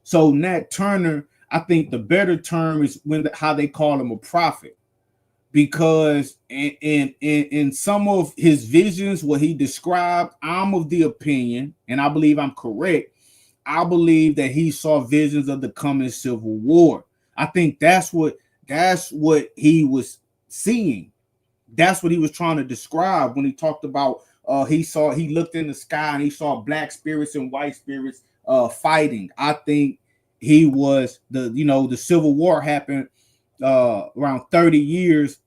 So Nat Turner, I think the better term is how they call him a prophet, because in some of his visions, what he described, I'm of the opinion, and I believe I'm correct, I believe that he saw visions of the coming Civil War. I think that's what he was seeing. That's what he was trying to describe when he talked about he looked in the sky and he saw black spirits and white spirits fighting. I think he was the Civil War happened around 30 years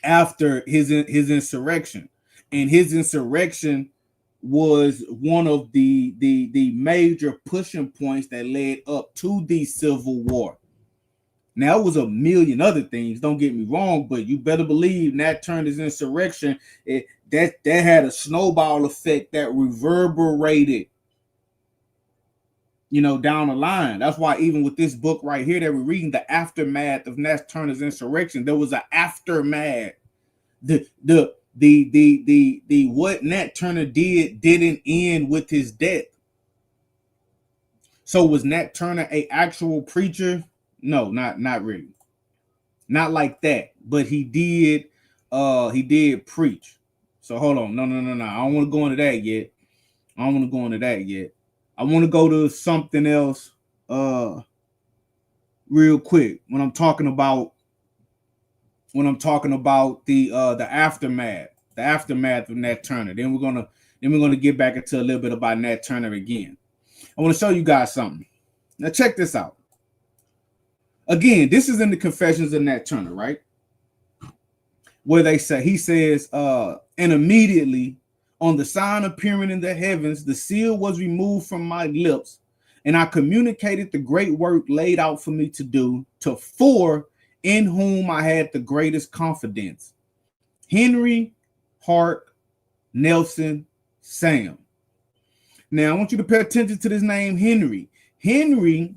after his insurrection, and his insurrection was one of the major pushing points that led up to the Civil War. Now, it was a million other things, don't get me wrong, but you better believe Nat Turner's insurrection, that had a snowball effect that reverberated, down the line. That's why even with this book right here that we're reading, The Aftermath of Nat Turner's Insurrection, there was an aftermath. The the what Nat Turner didn't end with his death. So was Nat Turner a actual preacher? No, not really. Not like that. But he did preach. So hold on. No. I don't want to go into that yet. I want to go to something else real quick when I'm talking about the aftermath of Nat Turner. Then we're gonna get back into a little bit about Nat Turner again. I want to show you guys something. Now check this out. Again, this is in the Confessions of Nat Turner, right? Where he says, and immediately on the sign appearing in the heavens, the seal was removed from my lips, and I communicated the great work laid out for me to do to four in whom I had the greatest confidence: Henry, Hart, Nelson, Sam. Now, I want you to pay attention to this name, Henry. Henry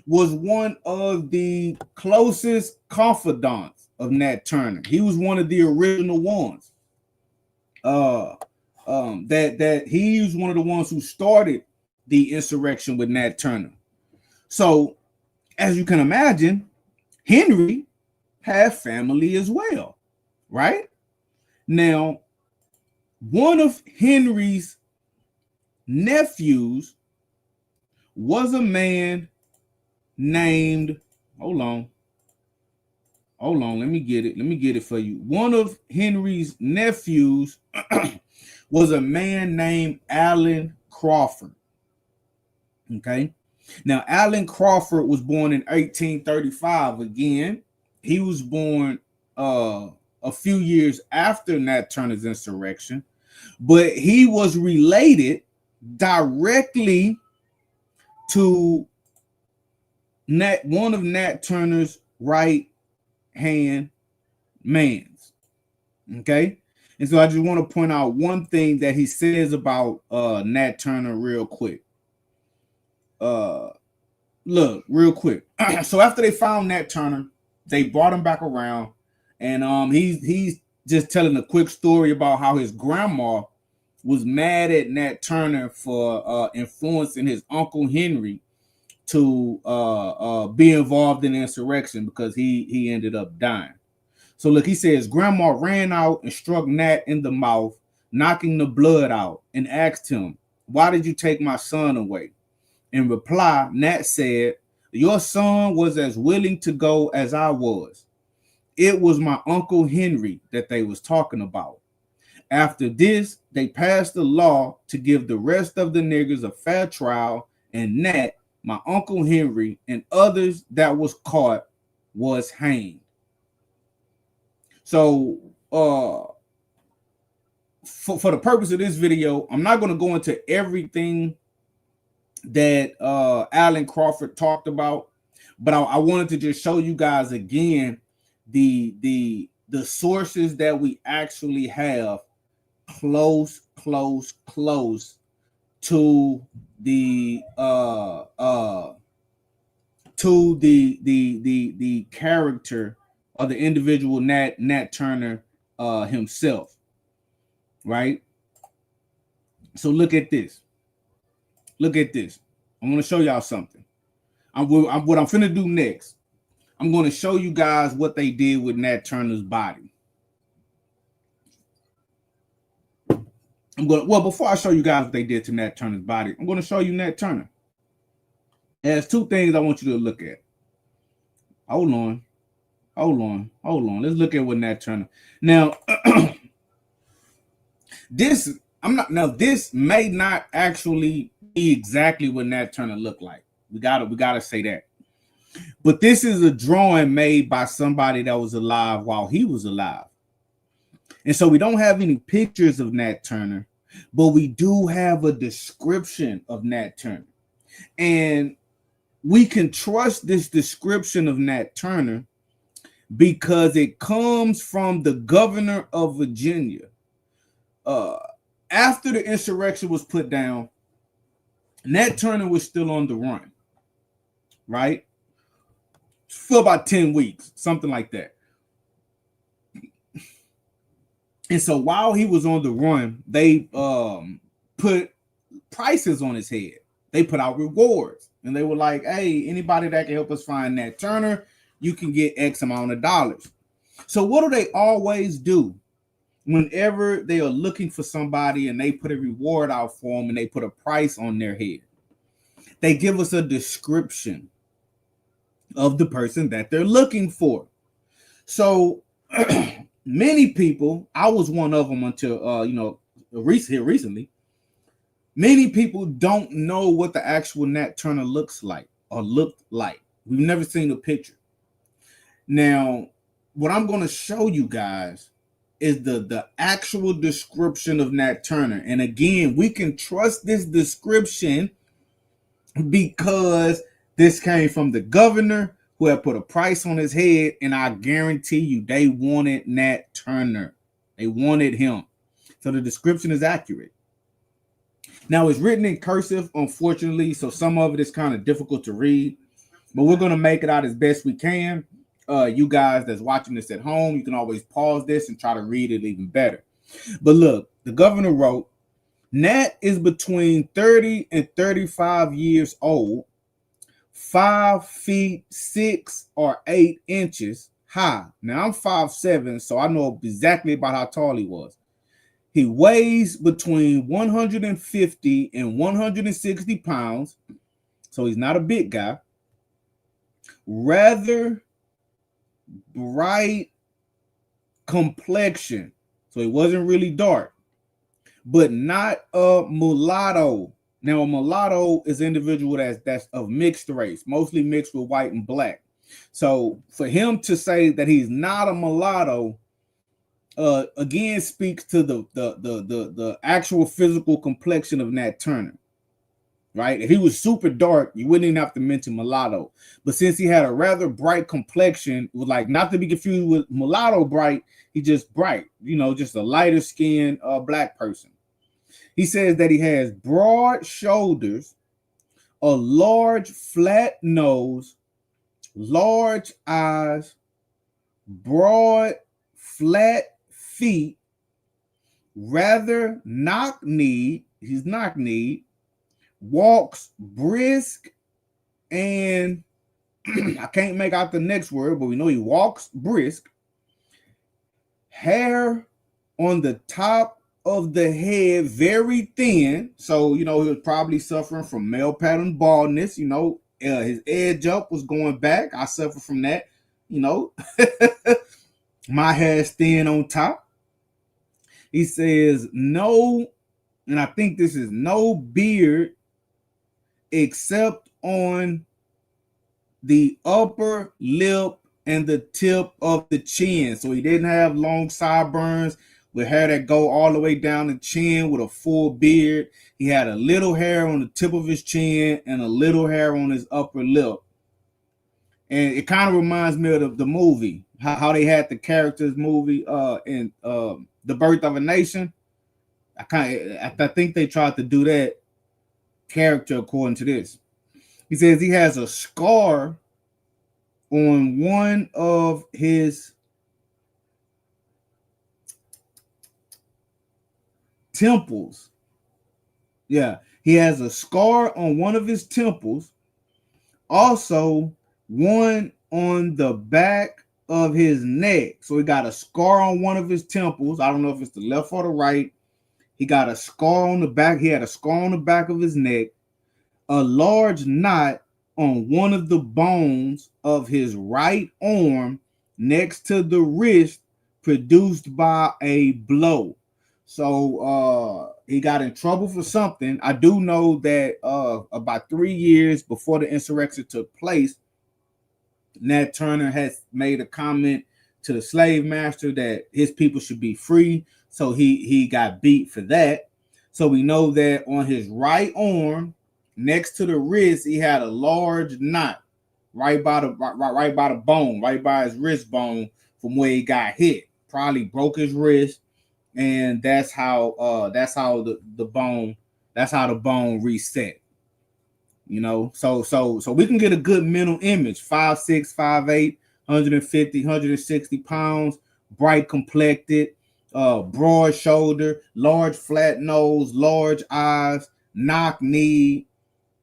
was one of the closest confidants of Nat Turner. He was one of the original ones. That he was one of the ones who started the insurrection with Nat Turner. So, as you can imagine, Henry had family as well, right? Now, one of Henry's nephews was a man named, hold on, let me get it for you. One of Henry's nephews was a man named Alan Crawford. Okay. Now, Alan Crawford was born in 1835. Again, he was born a few years after Nat Turner's insurrection, but he was related directly to one of Nat Turner's right hand mans. Okay. And so I just want to point out one thing that he says about Nat Turner real quick. Look, real quick. So after they found Nat Turner, they brought him back around, and he's just telling a quick story about how his grandma was mad at Nat Turner for influencing his uncle Henry to be involved in the insurrection because he ended up dying. So look, he says, Grandma ran out and struck Nat in the mouth, knocking the blood out, and asked him, "Why did you take my son away?" In reply, Nat said, "Your son was as willing to go as I was. It was my Uncle Henry that they was talking about." After this, they passed a law to give the rest of the niggers a fair trial, and Nat, my Uncle Henry, and others that was caught was hanged. So for the purpose of this video, I'm not going to go into everything that Alan Crawford talked about, but I wanted to just show you guys again the sources that we actually have close to the the character of the individual Nat Turner himself, right? So look at this. Look at this. I'm going to show y'all something. What I'm finna do next, I'm going to show you guys what they did with Nat Turner's body. Before I show you guys what they did to Nat Turner's body, I'm going to show you Nat Turner. There's two things I want you to look at. Hold on. Let's look at what Nat Turner. Now, this may not actually be exactly what Nat Turner looked like. We gotta say that. But this is a drawing made by somebody that was alive while he was alive. And so we don't have any pictures of Nat Turner, but we do have a description of Nat Turner. And we can trust this description of Nat Turner because it comes from the governor of Virginia. After the insurrection was put down, Nat Turner was still on the run, right? For about 10 weeks, something like that. And so while he was on the run, they put prices on his head. They put out rewards, and they were like, "Hey, anybody that can help us find Nat Turner, you can get X amount of dollars." So what do they always do whenever they are looking for somebody and they put a reward out for them and they put a price on their head? They give us a description of the person that they're looking for. So many people, I was one of them until recently. Many people don't know what the actual Nat Turner looks like or looked like. We've never seen a picture. Now, what I'm going to show you guys is the actual description of Nat Turner. And again, we can trust this description because this came from the governor who had put a price on his head, and I guarantee you they wanted Nat Turner. They wanted him. So the description is accurate. Now, it's written in cursive, unfortunately, so some of it is kind of difficult to read, but we're going to make it out as best we can. You guys that's watching this at home, you can always pause this and try to read it even better. But look, the governor wrote, Nat is between 30 and 35 years old, 5 feet 6 or 8 inches high. Now, I'm 5'7", so I know exactly about how tall he was. He weighs between 150 and 160 pounds, so he's not a big guy. Rather bright complexion, so he wasn't really dark, but not a mulatto. Now, a mulatto is an individual that's of mixed race, mostly mixed with white and black. So for him to say that he's not a mulatto, again speaks to the actual physical complexion of Nat Turner, right? If he was super dark, you wouldn't even have to mention mulatto. But since he had a rather bright complexion, it was like not to be confused with mulatto bright, he just bright, just a lighter skinned black person. He says that he has broad shoulders, a large flat nose, large eyes, broad flat feet, rather knock-kneed, he's knock-kneed, walks brisk, and I can't make out the next word, but we know he walks brisk. Hair on the top of the head very thin, so he was probably suffering from male pattern baldness. His edge up was going back. I suffer from that. My hair's thin on top. He says no, and I think this is no beard except on the upper lip and the tip of the chin. So he didn't have long sideburns with hair that go all the way down the chin with a full beard. He had a little hair on the tip of his chin and a little hair on his upper lip. And it kind of reminds me of the movie, how they had the characters movie in The Birth of a Nation. I think they tried to do that character according to this. He says he has a scar on one of his temples. Yeah, he has a scar on one of his temples. Also, one on the back of his neck. So he got a scar on one of his temples. I don't know if it's the left or the right. He got a scar on the back. He had a scar on the back of his neck. A large knot on one of the bones of his right arm next to the wrist produced by a blow. So he got in trouble for something. I do know that about 3 years before the insurrection took place, Nat Turner has made a comment to the slave master that his people should be free. So he got beat for that. So we know that on his right arm, next to the wrist, he had a large knot right by the bone, right by his wrist bone from where he got hit. Probably broke his wrist, and that's how the bone reset. So we can get a good mental image. 5'6", 5'8", 150, 160 pounds, bright complected, broad shoulder, large flat nose, large eyes, knock knee,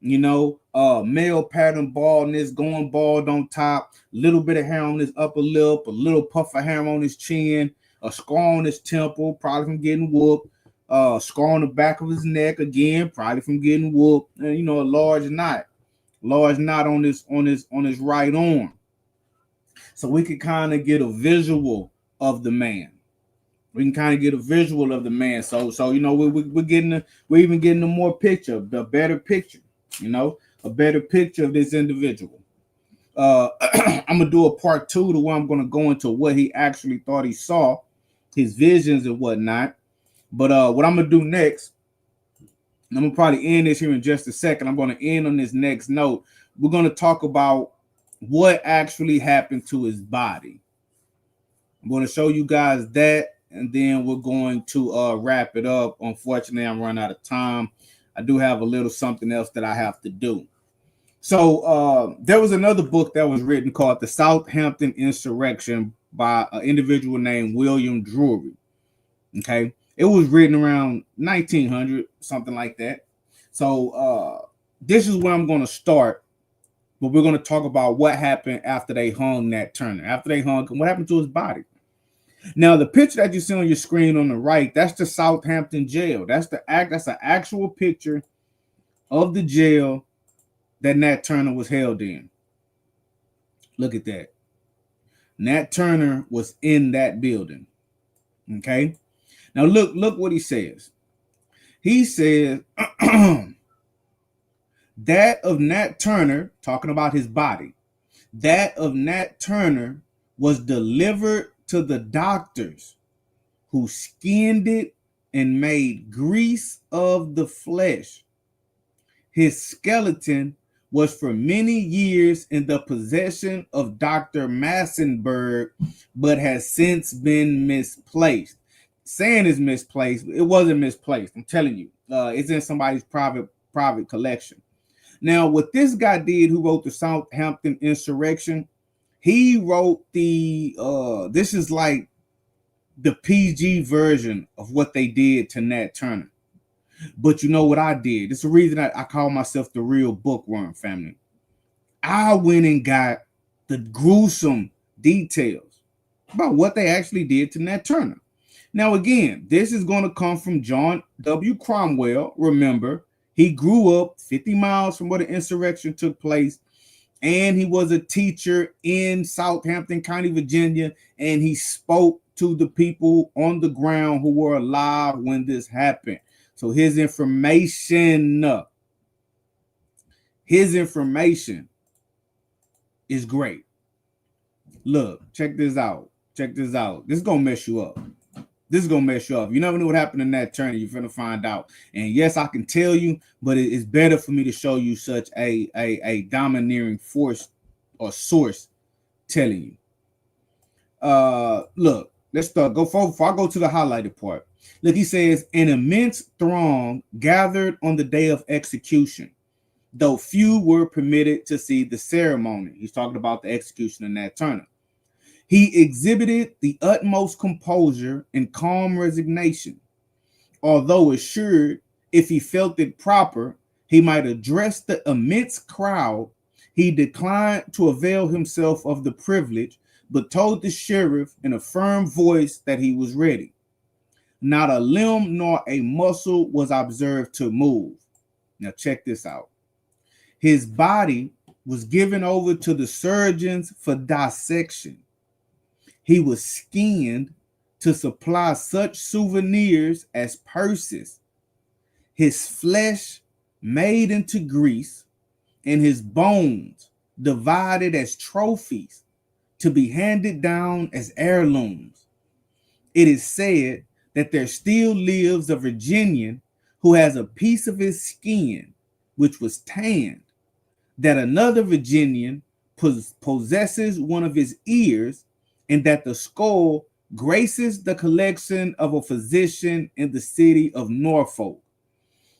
male pattern baldness, going bald on top, little bit of hair on his upper lip, a little puff of hair on his chin, a scar on his temple, probably from getting whooped, scar on the back of his neck, again, probably from getting whooped, and a large knot on his right arm. So we can kind of get a visual of the man. We can kind of get a visual of the man. So we're even getting a more picture, a better picture, a better picture of this individual. I'm gonna do a part 2 to where I'm gonna go into what he actually thought he saw, his visions and whatnot. But what I'm gonna do next, and I'm gonna probably end this here in just a second. I'm gonna end on this next note. We're gonna talk about what actually happened to his body. I'm gonna show you guys that, and then we're going to wrap it up. Unfortunately, I'm running out of time. I do have a little something else that I have to do. So there was another book that was written called The Southampton Insurrection by an individual named William Drury. Okay. It was written around 1900, something like that. So this is where I'm going to start. But we're going to talk about what happened after they hung Nat Turner. After they hung him, what happened to his body? Now, the picture that you see on your screen on the right, that's the Southampton jail. That's an actual picture of the jail that Nat Turner was held in. Look at that. Nat Turner was in that building. Okay. Now look what he says. He says that of Nat Turner, talking about his body, that of Nat Turner was delivered to the doctors who skinned it and made grease of the flesh. His skeleton was for many years in the possession of Dr. Massenberg, but has since been misplaced. Saying it's misplaced, it wasn't misplaced. I'm telling you, it's in somebody's private collection. Now, what this guy did, who wrote the Southampton Insurrection, he wrote this is like the PG version of what they did to Nat Turner. But you know what I did? It's the reason I call myself the real bookworm, family. I went and got the gruesome details about what they actually did to Nat Turner. Now, again, this is going to come from John W. Cromwell. Remember, he grew up 50 miles from where the insurrection took place, and he was a teacher in Southampton County, Virginia, and he spoke to the people on the ground who were alive when this happened. So his information is great. Look, check this out. This is going to mess you up. You never knew what happened in Nat Turner. You're going to find out. And yes, I can tell you, but it's better for me to show you such a domineering force or source telling you. Look, let's start. Before I go to the highlighted part. Look, he says, an immense throng gathered on the day of execution, though few were permitted to see the ceremony. He's talking about the execution of Nat Turner. He exhibited the utmost composure and calm resignation. Although assured, if he felt it proper, he might address the immense crowd, he declined to avail himself of the privilege, but told the sheriff in a firm voice that he was ready. Not a limb nor a muscle was observed to move. Now check this out. His body was given over to the surgeons for dissection. He was skinned to supply such souvenirs as purses. His flesh made into grease, and his bones divided as trophies to be handed down as heirlooms. It is said that there still lives a Virginian who has a piece of his skin which was tanned, that another Virginian possesses one of his ears, and that the skull graces the collection of a physician in the city of Norfolk.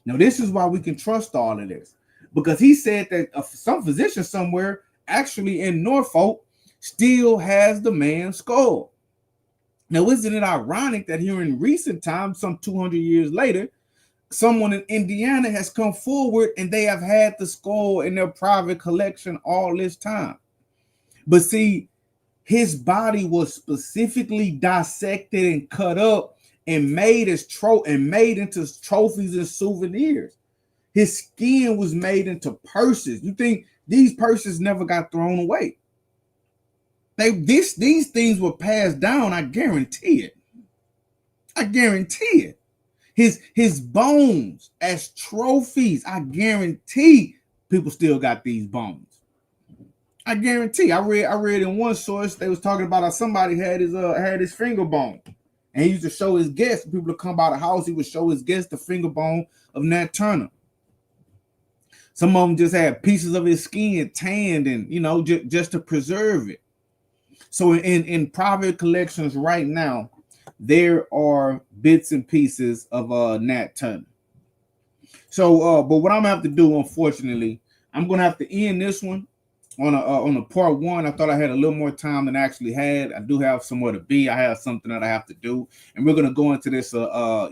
Now, this is why we can trust all of this, because he said that some physician somewhere, actually in Norfolk, still has the man's skull. Now, isn't it ironic that here in recent times, some 200 years later, someone in Indiana has come forward and they have had the skull in their private collection all this time? But see, his body was specifically dissected and cut up and made into trophies and souvenirs. His skin was made into purses. You think these purses never got thrown away? These things were passed down. I guarantee it. I guarantee it. His bones as trophies. I guarantee people still got these bones. I guarantee. I read in one source they was talking about how somebody had his finger bone, and he used to show his guests. People to come by the house, he would show his guests the finger bone of Nat Turner. Some of them just had pieces of his skin tanned, and just to preserve it. So in private collections right now, there are bits and pieces of Nat Turner. So, but what I'm gonna have to do, unfortunately, I'm gonna have to end this one on a part one. I thought I had a little more time than I actually had. I do have somewhere to be. I have something that I have to do, and we're gonna go into this a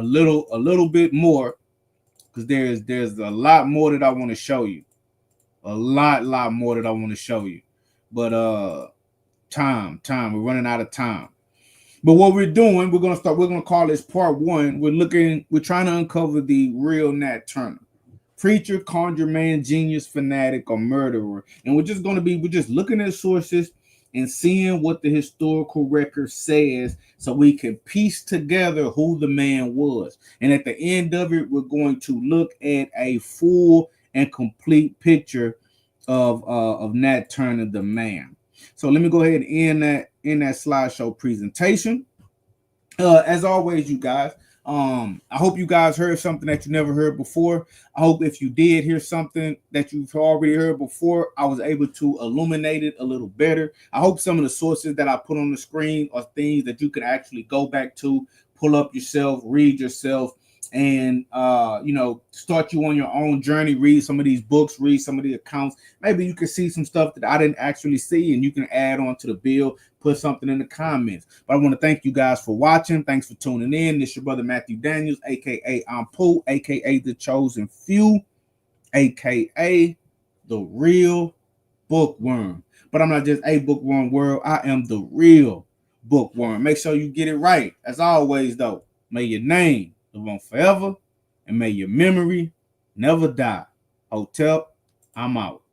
little bit more, because there's a lot more that I want to show you. A lot more that I want to show you. But time. We're running out of time. But what we're doing, we're gonna call this part one. We're trying to uncover the real Nat Turner. Preacher, conjure man, genius, fanatic, or murderer. And we're just looking at sources and seeing what the historical record says, so we can piece together who the man was. And at the end of it, we're going to look at a full and complete picture of Nat Turner, the man. So let me go ahead and end that slideshow presentation. As always, you guys, I hope you guys heard something that you never heard before. I hope if you did hear something that you've already heard before, I was able to illuminate it a little better. I hope some of the sources that I put on the screen are things that you can actually go back to, pull up yourself, read yourself, and start you on your own journey. Read some of these books, read some of the accounts. Maybe you can see some stuff that I didn't actually see, and you can add on to the bill, put something in the comments. But I want to thank you guys for watching. Thanks for tuning in. This is your brother Matthew Daniels, aka Ampu, aka the Chosen Few, aka the Real Bookworm. But I'm not just a bookworm world. I am the real bookworm. Make sure you get it right. As always, though, may your name live on forever, and may your memory never die. Hotel, I'm out.